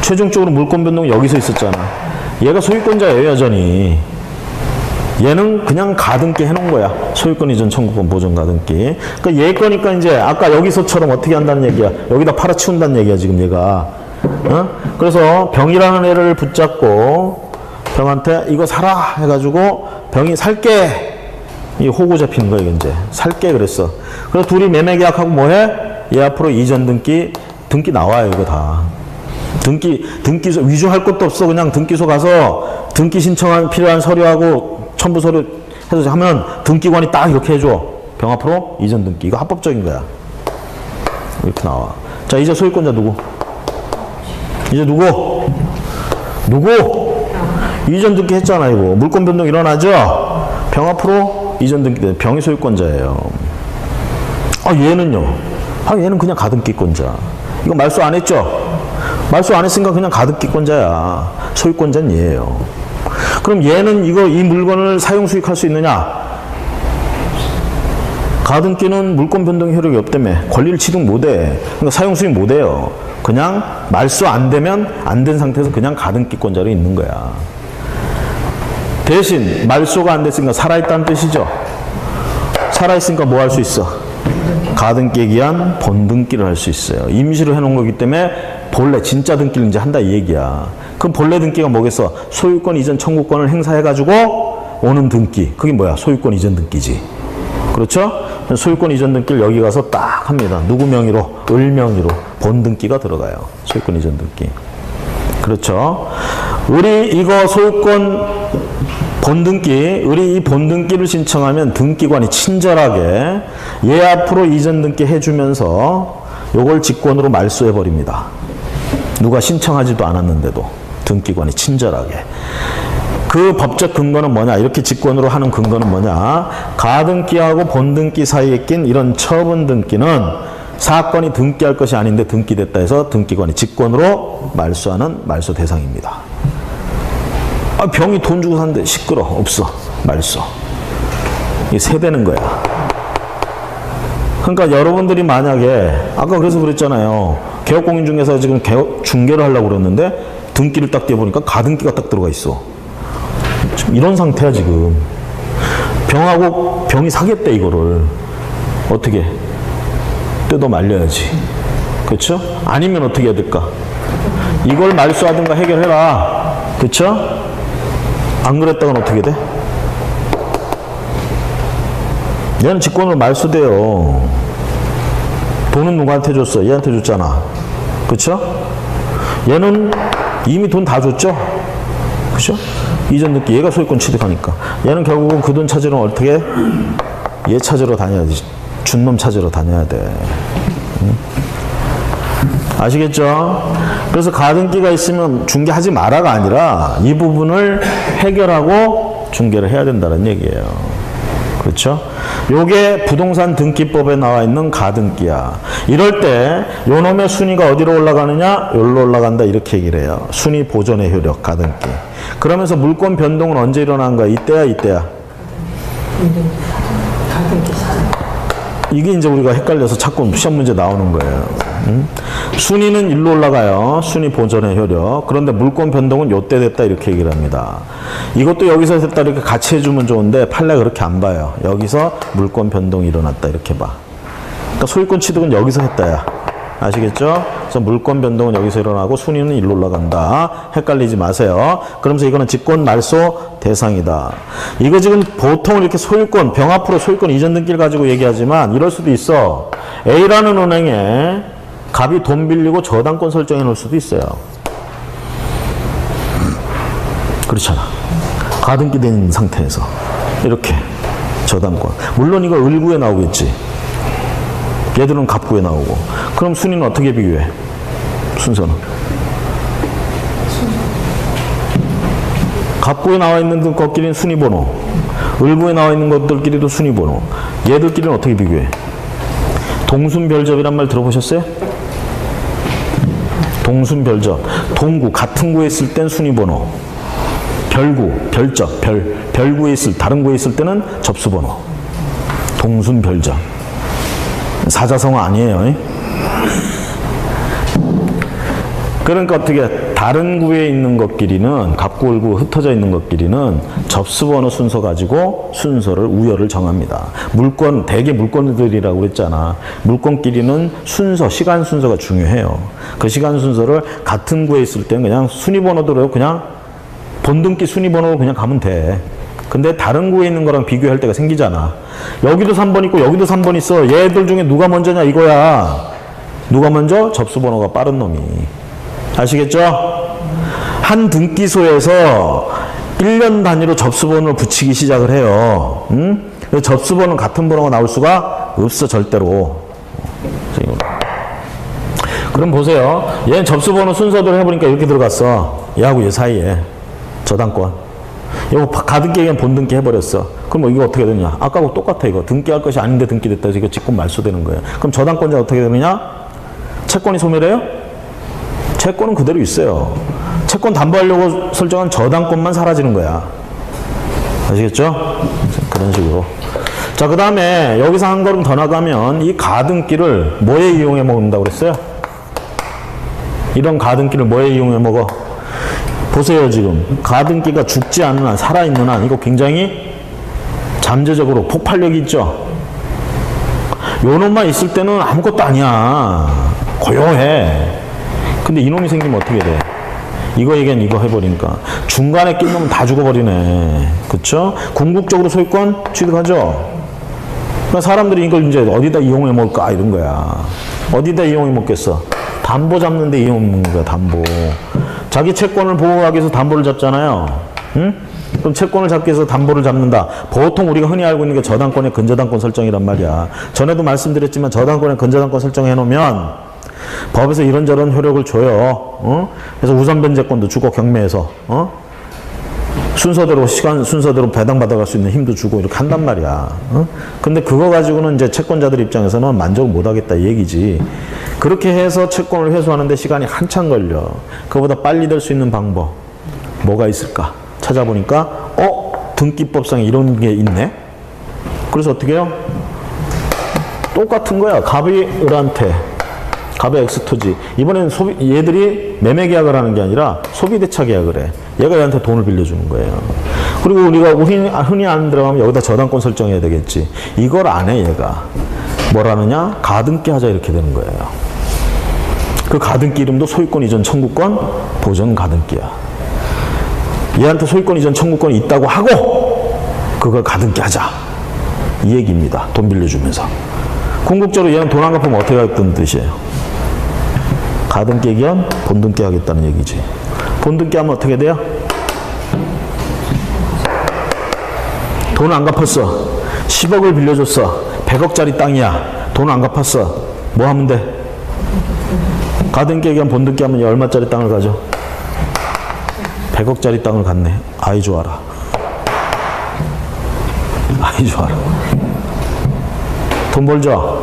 최종적으로 물권 변동이 여기서 있었잖아. 얘가 소유권자예요, 여전히. 얘는 그냥 가등기 해놓은 거야. 소유권 이전 청구권 보존 가등기. 그러니까 얘 거니까 이제 아까 여기서처럼 어떻게 한다는 얘기야. 여기다 팔아치운다는 얘기야, 지금 얘가. 어? 그래서 병이라는 애를 붙잡고 병한테 이거 사라 해가지고 병이 살게. 이 호구 잡히는 거야, 이제. 살게 그랬어. 그래서 둘이 매매 계약하고 뭐해? 얘 앞으로 이전 등기 나와요, 이거 다. 등기소 위조할 것도 없어. 그냥 등기소 가서 등기 신청한 필요한 서류하고 첨부 서류 해서 하면 등기관이 딱 이렇게 해줘. 병 앞으로 이전 등기. 이거 합법적인 거야. 이렇게 나와. 자, 이제 소유권자 누구? 이제 누구? 이전 등기 했잖아, 이거. 물권 변동 일어나죠? 병 앞으로 이전 등기. 병이 소유권자예요. 아, 얘는요? 아, 얘는 그냥 가등기권자. 이거 말소 안 했죠? 말소 안 했으니까 그냥 가등기권자야. 소유권자는 얘예요. 그럼 얘는 이 물건을 사용 수익할 수 있느냐? 가등기는 물권 변동 효력이 없다며. 권리를 취득 못해. 그러니까 사용 수익 못해요. 그냥 말소 안 되면 안 된 상태에서 그냥 가등기권자로 있는 거야. 대신 말소가 안 됐으니까 살아있다는 뜻이죠. 살아있으니까 뭐 할 수 있어? 가등기에 기한 본등기를 할 수 있어요. 임시로 해놓은 거기 때문에 본래 진짜 등기를 이제 한다 이 얘기야. 그럼 본래 등기가 뭐겠어? 소유권 이전 청구권을 행사해가지고 오는 등기. 그게 뭐야? 소유권 이전 등기지. 그렇죠? 소유권 이전 등기를 여기 가서 딱 합니다. 누구 명의로? 을 명의로 본등기가 들어가요. 소유권 이전 등기. 그렇죠? 우리 이거 소유권 본등기, 우리 이 본등기를 신청하면 등기관이 친절하게 얘 앞으로 이전 등기 해주면서 요걸 직권으로 말소해버립니다. 누가 신청하지도 않았는데도 등기관이 친절하게. 그 법적 근거는 뭐냐? 이렇게 직권으로 하는 근거는 뭐냐? 가등기하고 본등기 사이에 낀 이런 처분 등기는 사건이 등기할 것이 아닌데 등기됐다 해서 등기관이 직권으로 말소하는 말소 대상입니다. 아, 병이 돈 주고 샀는데 시끄러. 없어. 말소. 이게 세대는 거야. 그러니까 여러분들이 만약에 아까 그래서 그랬잖아요. 개업공인중개사 지금 중개를 하려고 그랬는데 등기를 딱 떼어보니까 가등기가 딱 들어가 있어. 지금 이런 상태야 지금. 병하고 병이 사겠대 이거를. 어떻게? 뜯어 말려야지. 그렇죠? 아니면 어떻게 해야 될까? 이걸 말소하든가 해결해라. 그렇죠? 안 그랬다간 어떻게 돼? 얘는 직권으로 말소돼요. 돈은 누구한테 줬어? 얘한테 줬잖아. 그쵸? 얘는 이미 돈 다 줬죠? 그쵸? 이전 등기 얘가 소유권 취득하니까. 얘는 결국은 그 돈 찾으러 어떻게? 얘 찾으러 다녀야지. 준 놈 찾으러 다녀야 돼. 응? 아시겠죠? 그래서 가등기가 있으면 중개하지 마라가 아니라 이 부분을 해결하고 중개를 해야 된다는 얘기예요. 그렇죠? 요게 부동산 등기법에 나와 있는 가등기야. 이럴 때 요놈의 순위가 어디로 올라가느냐? 여기로 올라간다 이렇게 얘기를 해요. 순위 보존의 효력 가등기. 그러면서 물권 변동은 언제 일어난 거야? 이때야 이때야? 이게 이제 우리가 헷갈려서 자꾸 시험 문제 나오는 거예요. 순위는 일로 올라가요. 순위 보존의 효력. 그런데 물권 변동은 요때 됐다 이렇게 얘기를 합니다. 이것도 여기서 됐다 이렇게 같이 해주면 좋은데 판례 그렇게 안 봐요. 여기서 물권 변동이 일어났다 이렇게 봐. 그러니까 소유권 취득은 여기서 했다야. 아시겠죠? 그래서 물권 변동은 여기서 일어나고 순위는 일로 올라간다. 헷갈리지 마세요. 그러면서 이거는 직권 말소 대상이다. 이거 지금 보통 이렇게 소유권, 병 앞으로 소유권 이전 등기를 가지고 얘기하지만 이럴 수도 있어. A라는 은행에 갑이 돈 빌리고 저당권 설정해 놓을 수도 있어요. 그렇잖아. 가등기 된 상태에서 이렇게 저당권. 물론 이거 을구에 나오겠지. 얘들은 갑구에 나오고. 그럼 순위는 어떻게 비교해? 순서는. 갑구에 나와 있는 것끼리는 순위번호. 을구에 나와 있는 것들끼리도 순위번호. 얘들끼리는 어떻게 비교해? 동순별접이란 말 들어보셨어요? 동순별접. 동구, 같은 구에 있을 땐 순위번호. 별구, 별접, 별구에 있을, 다른 구에 있을 때는 접수번호. 동순별접. 사자성어 아니에요. 그러니까 어떻게 다른 구에 있는 것끼리는 갑구, 을구 흩어져 있는 것끼리는 접수번호 순서 가지고 순서를 우열을 정합니다. 물권, 대개 물권들이라고 그랬잖아. 물권끼리는 순서, 시간 순서가 중요해요. 그 시간 순서를 같은 구에 있을 때는 그냥 순위번호대로 그냥 본등기 순위번호로 그냥 가면 돼. 근데 다른 구에 있는 거랑 비교할 때가 생기잖아. 여기도 3번 있고 여기도 3번 있어. 얘들 중에 누가 먼저냐 이거야. 누가 먼저? 접수번호가 빠른 놈이. 아시겠죠? 한 등기소에서 1년 단위로 접수번호를 붙이기 시작을 해요. 응? 접수번호는 같은 번호가 나올 수가 없어 절대로. 그럼 보세요. 얘는 접수번호 순서대로 해보니까 이렇게 들어갔어. 얘하고 얘 사이에 저당권. 이거 가등기 얘기는 본등기 해버렸어. 그럼 뭐 이거 어떻게 되느냐? 아까하고 똑같아 이거. 등기할 것이 아닌데 등기됐다 해서 이거 직권 말소되는 거예요. 그럼 저당권자 어떻게 되느냐? 채권이 소멸해요? 채권은 그대로 있어요. 채권 담보하려고 설정한 저당권만 사라지는 거야. 아시겠죠? 그런 식으로. 자, 그 다음에 여기서 한 걸음 더 나가면 이 가등기를 뭐에 이용해 먹는다고 그랬어요? 이런 가등기를 뭐에 이용해 먹어? 보세요. 지금 가등기가 죽지 않는 한, 살아있는 한 이거 굉장히 잠재적으로 폭발력이 있죠. 요 놈만 있을 때는 아무것도 아니야. 고요해. 근데 이놈이 생기면 어떻게 돼? 이거 얘기한 이거 해버리니까 중간에 낀 놈은 다 죽어버리네. 그쵸? 궁극적으로 소유권 취득하죠. 그러니까 사람들이 이걸 이제 어디다 이용해 먹을까 이런 거야. 어디다 이용해 먹겠어? 담보 잡는 데 이용해 먹는 거야. 담보. 자기 채권을 보호하기 위해서 담보를 잡잖아요. 응? 그럼 채권을 잡기 위해서 담보를 잡는다. 보통 우리가 흔히 알고 있는 게 저당권의 근저당권 설정이란 말이야. 전에도 말씀드렸지만 저당권의 근저당권 설정해 놓으면 법에서 이런저런 효력을 줘요. 그래서 우선 변제권도 주고 경매에서 순서대로 시간 순서대로 배당받아갈 수 있는 힘도 주고 이렇게 한단 말이야. 근데 그거 가지고는 이제 채권자들 입장에서는 만족을 못 하겠다 이 얘기지. 그렇게 해서 채권을 회수하는데 시간이 한참 걸려. 그보다 빨리 될 수 있는 방법 뭐가 있을까? 찾아보니까 등기법상에 이런 게 있네. 그래서 어떻게 해요? 똑같은 거야. 갑이 을한테 갑의 X토지. 이번에는 얘들이 매매 계약을 하는 게 아니라 소비대차 계약을 해. 얘가 얘한테 돈을 빌려주는 거예요. 그리고 우리가 흔히 안 들어가면 여기다 저당권 설정해야 되겠지. 이걸 안 해, 얘가. 뭐라느냐? 가등기 하자 이렇게 되는 거예요. 그 가등기 이름도 소유권 이전 청구권 보전 가등기야. 얘한테 소유권 이전 청구권이 있다고 하고 그걸 가등기 하자. 이 얘기입니다. 돈 빌려주면서. 궁극적으로 얘는 돈 안 갚으면 어떻게 하겠다는 뜻이에요? 가등기 겸 본등기 하겠다는 얘기지. 본등기 하면 어떻게 돼요? 돈 안 갚았어. 10억을 빌려줬어. 100억짜리 땅이야. 돈 안 갚았어. 뭐 하면 돼? 가등기 겸 본등기 하면 얼마짜리 땅을 가져? 100억짜리 땅을 갖네. 아이 좋아라. 아이 좋아라. 돈 벌죠?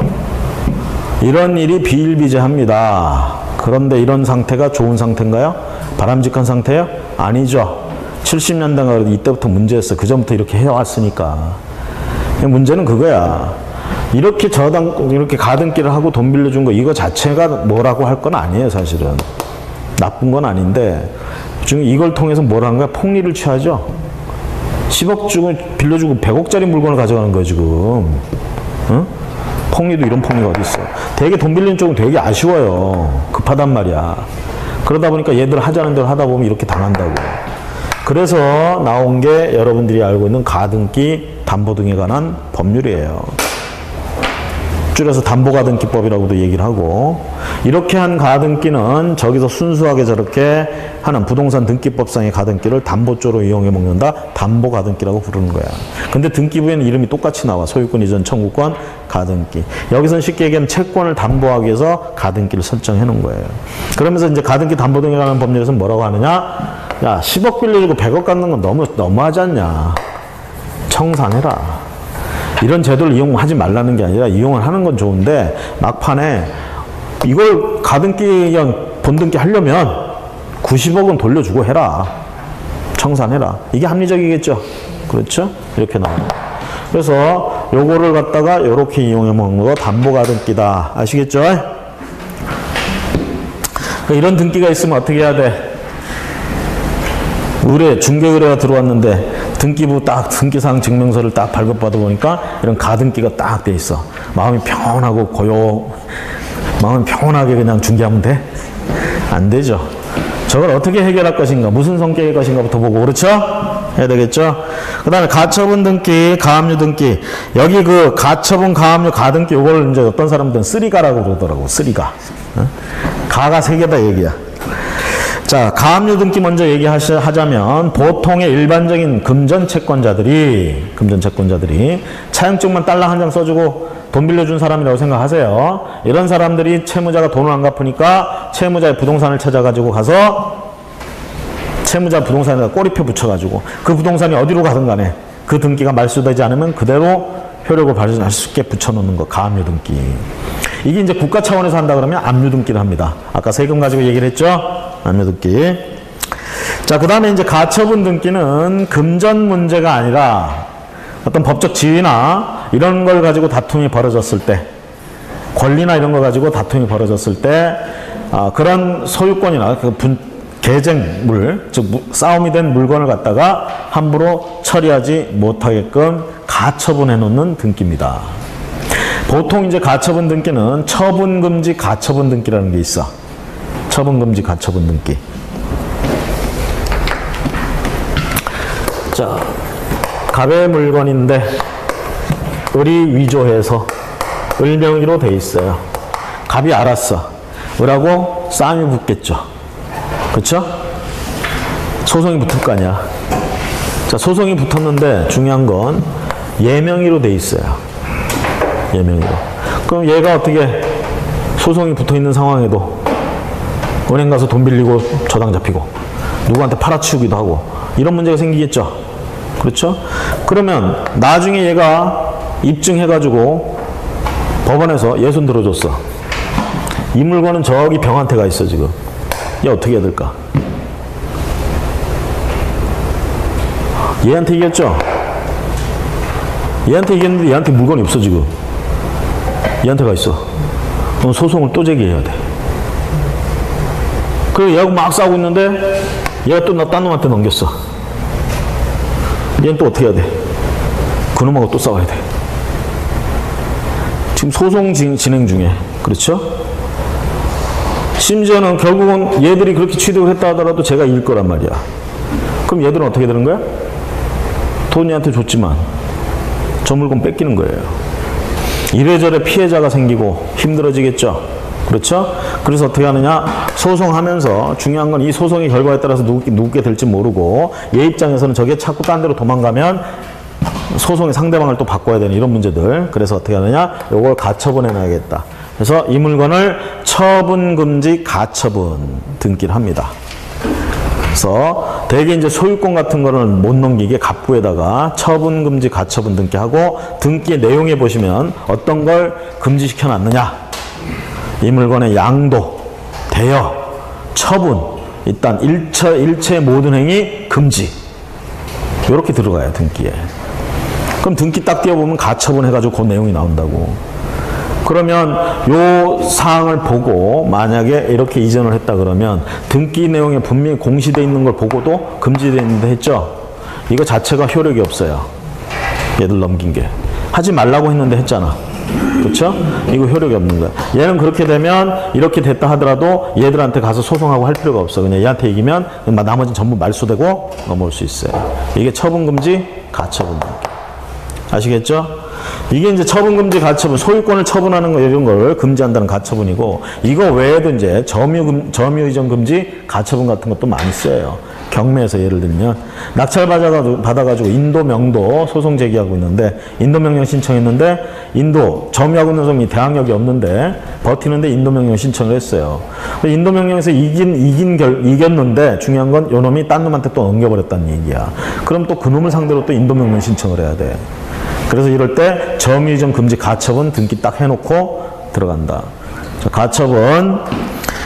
이런 일이 비일비재합니다. 그런데 이런 상태가 좋은 상태인가요? 바람직한 상태예요? 아니죠. 70년대가 이때부터 문제였어. 그 전부터 이렇게 해왔으니까. 문제는 그거야. 이렇게 이렇게 가등기를 하고 돈 빌려준 거 이거 자체가 뭐라고 할 건 아니에요, 사실은. 나쁜 건 아닌데 지금 이걸 통해서 뭘 하는 거야? 폭리를 취하죠. 10억 주고 빌려주고 100억짜리 물건을 가져가는 거야, 지금. 응? 폭리도 이런 폭리가 어디 있어. 되게 돈 빌리는 쪽은 되게 아쉬워요. 급하단 말이야. 그러다 보니까 얘들 하자는 대로 하다 보면 이렇게 당한다고. 그래서 나온 게 여러분들이 알고 있는 가등기 담보 등에 관한 법률이에요. 줄여서 담보가등기법이라고도 얘기를 하고, 이렇게 한 가등기는 저기서 순수하게 저렇게 하는 부동산 등기법상의 가등기를 담보조로 이용해 먹는다. 담보가등기라고 부르는 거야. 근데 등기부에는 이름이 똑같이 나와. 소유권 이전 청구권 가등기. 여기서는 쉽게 얘기하면 채권을 담보하기 위해서 가등기를 설정해 놓은 거예요. 그러면서 이제 가등기 담보 등에 관한 법률에서는 뭐라고 하느냐? 야, 10억 빌려주고 100억 갖는 건 너무하지 않냐? 청산해라. 이런 제도를 이용하지 말라는 게 아니라 이용을 하는 건 좋은데 막판에 이걸 가등기 본등기 하려면 90억은 돌려주고 해라. 청산해라. 이게 합리적이겠죠? 그렇죠? 이렇게 나옵니다. 그래서 요거를 갖다가 이렇게 이용해 먹는 거 담보가등기다. 아시겠죠? 이런 등기가 있으면 어떻게 해야 돼? 의뢰, 중개의뢰가 들어왔는데 등기부 딱 등기사항 증명서를 딱 발급받아 보니까 이런 가등기가 딱 돼 있어. 마음이 평온하고 마음이 평온하게 그냥 중개하면 돼? 안 되죠. 저걸 어떻게 해결할 것인가, 무슨 성격일 것인가부터 보고, 그렇죠? 해야 되겠죠? 그 다음에 가처분 등기, 가압류 등기. 여기 그 가처분, 가압류, 가등기 요걸 이제 어떤 사람들은 쓰리가라고 그러더라고. 쓰리가. 가가 세 개다 얘기야. 자, 가압류 등기 먼저 얘기하자면 보통의 일반적인 금전 채권자들이 차용증만 딸랑 한 장 써주고 돈 빌려준 사람이라고 생각하세요. 이런 사람들이 채무자가 돈을 안 갚으니까 채무자의 부동산을 찾아가지고 가서 채무자 부동산에다 꼬리표 붙여가지고 그 부동산이 어디로 가든 간에 그 등기가 말소되지 않으면 그대로 효력을 발생할 수 있게 붙여놓는 거, 가압류 등기. 이게 이제 국가 차원에서 한다 그러면 압류 등기를 합니다. 아까 세금 가지고 얘기를 했죠? 압류 등기. 자, 그 다음에 이제 가처분 등기는 금전 문제가 아니라 어떤 법적 지위나 이런 걸 가지고 다툼이 벌어졌을 때, 권리나 이런 걸 가지고 다툼이 벌어졌을 때, 그런 소유권이나 계쟁물, 즉 싸움이 된 물건을 갖다가 함부로 처리하지 못하게끔 가처분해 놓는 등기입니다. 보통 이제 가처분 등기는 처분금지 가처분 등기라는 게 있어. 처분금지 가처분 등기. 자, 갑의 물건인데 을이 위조해서 을 명의로 돼 있어요. 갑이 알았어. 을하고 싸움이 붙겠죠. 그렇죠? 소송이 붙을 거 아니야. 자, 소송이 붙었는데 중요한 건 예명의로 돼 있어요. 예명의로. 그럼 얘가 어떻게 소송이 붙어 있는 상황에도 은행 가서 돈 빌리고 저당 잡히고 누구한테 팔아치우기도 하고 이런 문제가 생기겠죠. 그렇죠? 그러면 나중에 얘가 입증해가지고 법원에서 얘 손 들어줬어. 이 물건은 저기 병한테 가 있어 지금. 얘 어떻게 해야 될까? 얘한테 이겼죠? 얘한테 이겼는데 얘한테 물건이 없어 지금. 얘한테 가 있어. 그럼 소송을 또 제기해야 돼. 그리고 얘하고 막 싸우고 있는데 얘가 또 딴 놈한테 넘겼어. 얘는 또 어떻게 해야 돼? 그놈하고 또 싸워야 돼. 지금 소송 진행 중에. 그렇죠? 심지어는 결국은 얘들이 그렇게 취득을 했다 하더라도 제가 이길 거란 말이야. 그럼 얘들은 어떻게 되는 거야? 돈 얘한테 줬지만 저 물건 뺏기는 거예요. 이래저래 피해자가 생기고 힘들어지겠죠. 그렇죠? 그래서 어떻게 하느냐? 소송하면서 중요한 건 이 소송의 결과에 따라서 누구게 될지 모르고 얘 입장에서는 저게 자꾸 딴 데로 도망가면 소송의 상대방을 또 바꿔야 되는 이런 문제들. 그래서 어떻게 하느냐? 요걸 가처분해 놔야겠다. 그래서 이 물건을 처분금지 가처분 등기를 합니다. 그래서 대개 이제 소유권 같은 거를 못 넘기게 갑부에다가 처분금지 가처분 등기하고 등기의 내용에 보시면 어떤 걸 금지시켜 놨느냐. 이 물건의 양도, 대여, 처분, 일단 일체 모든 행위 금지. 이렇게 들어가요, 등기에. 그럼 등기 딱 띄워보면 가처분 해가지고 그 내용이 나온다고. 그러면 요 사항을 보고 만약에 이렇게 이전을 했다 그러면 등기 내용에 분명히 공시되어 있는 걸 보고도 금지되어 있는데 했죠? 이거 자체가 효력이 없어요. 얘들 넘긴 게. 하지 말라고 했는데 했잖아. 그렇죠? 이거 효력이 없는 거야. 얘는 그렇게 되면 이렇게 됐다 하더라도 얘들한테 가서 소송하고 할 필요가 없어. 그냥 얘한테 이기면 나머지는 전부 말소되고 넘어올 수 있어요. 이게 처분금지, 가처분 등기. 아시겠죠? 이게 이제 처분금지 가처분, 소유권을 처분하는 거 이런 걸 금지한다는 가처분이고, 이거 외에도 이제 점유이전 금지 가처분 같은 것도 많이 써요. 경매에서 예를 들면 낙찰 받아가지고 인도 명도 소송 제기하고 있는데 인도 명령 신청했는데 인도 점유하고 있는 사람이 대항력이 없는데 버티는데 인도 명령 신청을 했어요. 인도 명령에서 이겼는데 중요한 건 요 놈이 딴 놈한테 또 넘겨버렸다는 얘기야. 그럼 또 그 놈을 상대로 또 인도 명령 신청을 해야 돼. 그래서 이럴 때 점유이전 금지 가처분 등기 딱 해놓고 들어간다. 자, 가처분.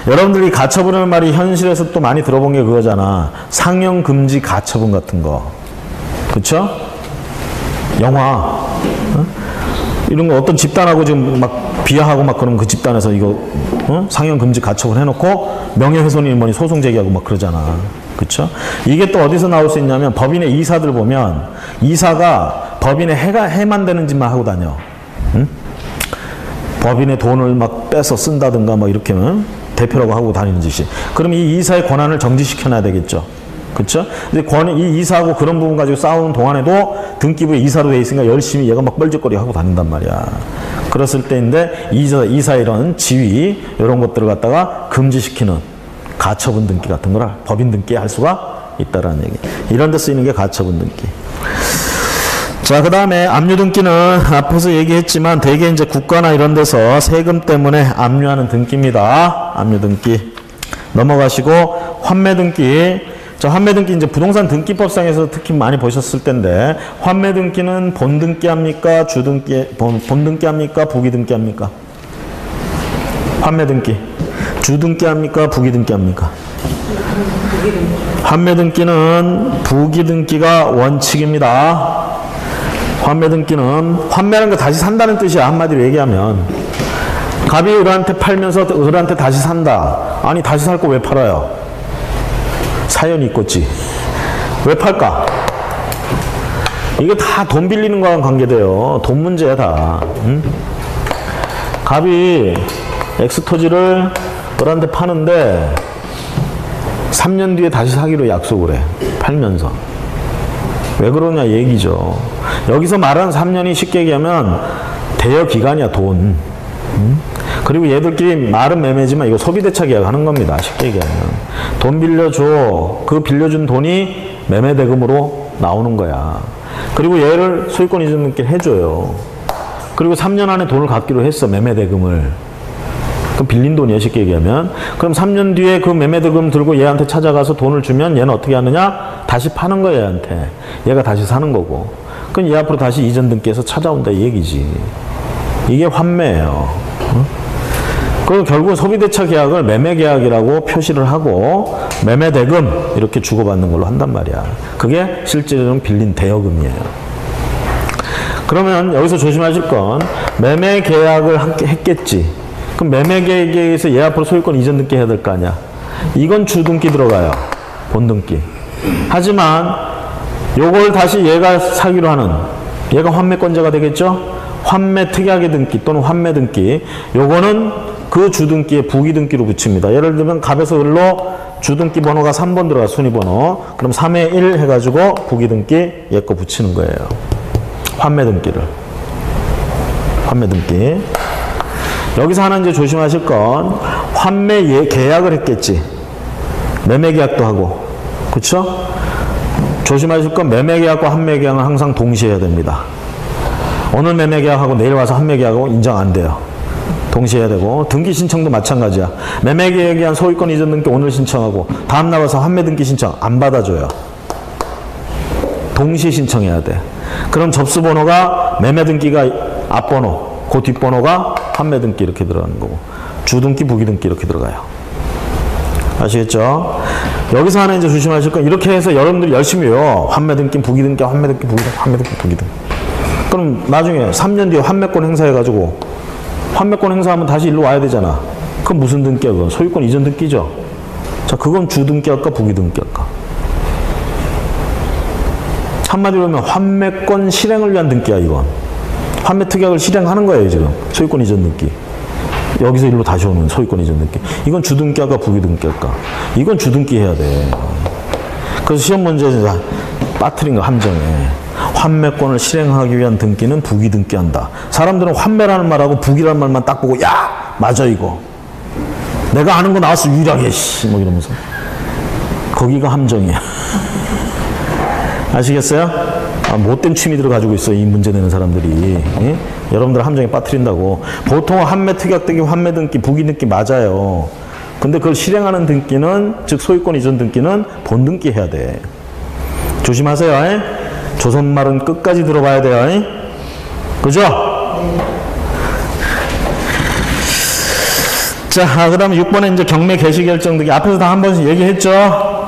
여러분들이 가처분이라는 말이 현실에서 또 많이 들어본 게 그거잖아. 상영 금지 가처분 같은 거. 그쵸? 영화. 어? 이런 거 어떤 집단하고 지금 막 비하하고 막 그러면 그 집단에서 이거 상영 금지 가처분 해놓고 명예훼손이 뭐니 소송 제기하고 막 그러잖아. 그쵸? 이게 또 어디서 나올 수 있냐면 법인의 이사들 보면 이사가 법인의 해만 되는 짓만 하고 다녀. 응? 법인의 돈을 막 빼서 쓴다든가 막 이렇게 대표라고 하고 다니는 짓이. 그럼 이 이사의 권한을 정지시켜놔야 되겠죠. 그쵸? 근데 이 이사하고 그런 부분 가지고 싸우는 동안에도 등기부에 이사로 돼 있으니까 열심히 얘가 막 뻘짓거리 하고 다닌단 말이야. 그랬을 때인데 이사의 이런 지위, 이런 것들을 갖다가 금지시키는 가처분 등기 같은 걸 법인 등기에 할 수가 있다라는 얘기. 이런 데 쓰이는 게 가처분 등기. 자, 그 다음에 압류 등기는 앞에서 얘기했지만 대개 이제 국가나 이런 데서 세금 때문에 압류하는 등기입니다. 압류 등기. 넘어가시고 환매 등기. 자, 환매 등기 이제 부동산 등기법상에서 특히 많이 보셨을 텐데 환매 등기는 본 등기 합니까? 주 등기, 본 등기 합니까? 부기 등기 합니까? 환매 등기. 주 등기 합니까? 부기 등기 합니까? 환매 등기는 부기 등기가 원칙입니다. 환매 등기는 환매라는 거 다시 산다는 뜻이야. 한마디로 얘기하면 갑이 을한테 팔면서 을한테 다시 산다. 아니 다시 살 거 왜 팔아요? 사연이 있겠지. 왜 팔까? 이게 다 돈 빌리는 거랑 관계돼요. 돈 문제야 다. 응? 갑이 엑스토지를 을한테 파는데 3년 뒤에 다시 사기로 약속을 해. 팔면서. 왜 그러냐 얘기죠. 여기서 말하는 3년이 쉽게 얘기하면 대여 기간이야, 돈. 그리고 얘들끼리 말은 매매지만 이거 소비대차 계약하는 겁니다. 쉽게 얘기하면. 돈 빌려줘. 그 빌려준 돈이 매매대금으로 나오는 거야. 그리고 얘를 소유권 이전 등기를 해줘요. 그리고 3년 안에 돈을 갚기로 했어, 매매대금을. 그럼 빌린 돈이야, 쉽게 얘기하면. 그럼 3년 뒤에 그 매매대금 들고 얘한테 찾아가서 돈을 주면 얘는 어떻게 하느냐? 다시 파는 거야, 얘한테. 얘가 다시 사는 거고. 그럼 얘 앞으로 다시 이전 등기해서 찾아온다 이 얘기지. 이게 환매예요. 그럼 결국 소비대차 계약을 매매계약이라고 표시를 하고 매매대금 이렇게 주고받는 걸로 한단 말이야. 그게 실제로는 빌린 대여금이에요. 그러면 여기서 조심하실 건 매매계약을 했겠지. 그럼 매매계약에 의해서 얘 앞으로 소유권 이전 등기 해야 될 거 아니야. 이건 주등기 들어가요. 본등기. 하지만 요걸 다시 얘가 사기로 하는, 얘가 환매권자가 되겠죠? 환매 특약의 등기 또는 환매 등기. 요거는 그 주등기에 부기등기로 붙입니다. 예를 들면 갑에서 을로 주등기 번호가 3번 들어가, 순위번호. 그럼 3의 1 해가지고 부기등기 얘 거 붙이는 거예요. 환매 등기를. 환매 등기. 여기서 하나 이제 조심하실 건 환매 계약을 했겠지. 매매 계약도 하고. 그쵸? 조심하실 건 매매 계약과 환매 계약은 항상 동시에 해야 됩니다. 오늘 매매 계약하고 내일 와서 환매 계약하고 인정 안 돼요. 동시에 해야 되고, 등기 신청도 마찬가지야. 매매 계약에 의한 소유권 이전 등기 오늘 신청하고 다음 날 와서 환매 등기 신청 안 받아줘요. 동시에 신청해야 돼. 그럼 접수 번호가 매매 등기가 앞번호, 그 뒷번호가 환매 등기 이렇게 들어가는 거고, 주등기, 부기등기 이렇게 들어가요. 아시겠죠? 여기서 하나 이제 조심하실 건 이렇게 해서 여러분들이 열심히 외워. 환매 등기, 부기등기, 환매 등기, 부기등기, 환매 등기, 부기등기. 그럼 나중에 3년 뒤에 환매권 행사해가지고 환매권 행사하면 다시 일로 와야 되잖아. 그건 무슨 등기야? 그건 소유권 이전 등기죠. 자, 그건 주등기 할까 부기등기 할까? 한마디로 하면 환매권 실행을 위한 등기야. 이건 환매 특약을 실행하는 거예요. 지금 소유권 이전 등기. 여기서 일로 다시 오는 소유권 이전 등기. 이건 주등기 할까 부기등기 할까? 이건 주등기 해야 돼. 그래서 시험 문제에서 빠뜨린 거 함정에 환매권을 실행하기 위한 등기는 부기등기 한다. 사람들은 환매라는 말하고 부기라는 말만 딱 보고 야 맞아 이거 내가 아는 거 나왔어 유일하게 뭐 이러면서 거기가 함정이야. 아시겠어요? 못된 취미들을 가지고 있어 이 문제 내는 사람들이. 예? 여러분들 함정에 빠뜨린다고. 보통 환매 특약 등기, 환매 등기, 부기등기 맞아요. 근데 그걸 실행하는 등기는 즉 소유권 이전 등기는 본등기 해야 돼. 조심하세요. 예? 조선말은 끝까지 들어봐야 돼요. 예? 그죠? 자, 그 다음에 6번에 이제 경매 개시 결정 등기. 앞에서 다 한 번씩 얘기했죠?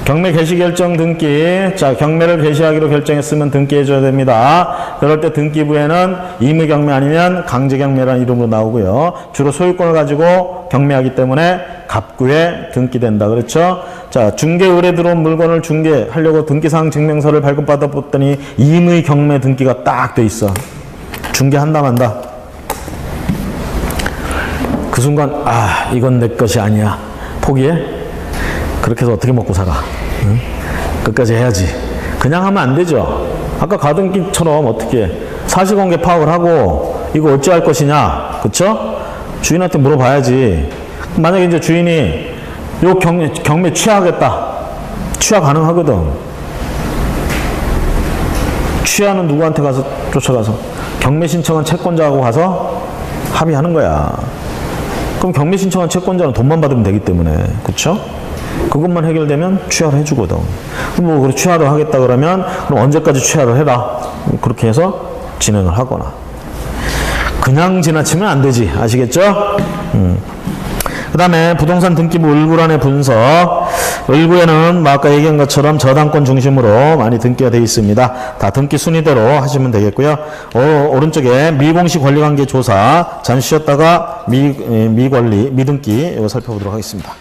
경매 개시 결정 등기. 자, 경매를 개시하기로 결정했으면 등기해줘야 됩니다. 그럴 때 등기부에는 임의 경매 아니면 강제 경매라는 이름으로 나오고요. 주로 소유권을 가지고 경매하기 때문에 갑구에 등기된다. 그렇죠? 자, 중개 의뢰 들어온 물건을 중개하려고 등기사항 증명서를 발급받아봤더니 임의 경매 등기가 딱 돼 있어. 중개한다 만다. 그 순간 아 이건 내 것이 아니야. 포기해? 그렇게 해서 어떻게 먹고 살아? 응? 끝까지 해야지. 그냥 하면 안 되죠. 아까 가등기처럼 어떻게 사실관계 파악을 하고 이거 어찌할 것이냐. 그쵸? 주인한테 물어봐야지. 만약에 이제 주인이 요 경매 취하하겠다. 취하 가능하거든. 취하는 누구한테 가서 쫓아가서 경매 신청한 채권자하고 가서 합의하는 거야. 그럼 경매 신청한 채권자는 돈만 받으면 되기 때문에. 그쵸? 그것만 해결되면 취하를 해주거든. 그럼 뭐 취하를 하겠다 그러면 그럼 언제까지 취하를 해라. 그렇게 해서 진행을 하거나. 그냥 지나치면 안 되지. 아시겠죠? 그 다음에 부동산 등기부 을구란의 분석. 을구에는 뭐 아까 얘기한 것처럼 저당권 중심으로 많이 등기가 되어 있습니다. 다 등기 순위대로 하시면 되겠고요. 오른쪽에 미공시 권리관계 조사. 잠시 쉬었다가 미권리, 미등기 이거 살펴보도록 하겠습니다.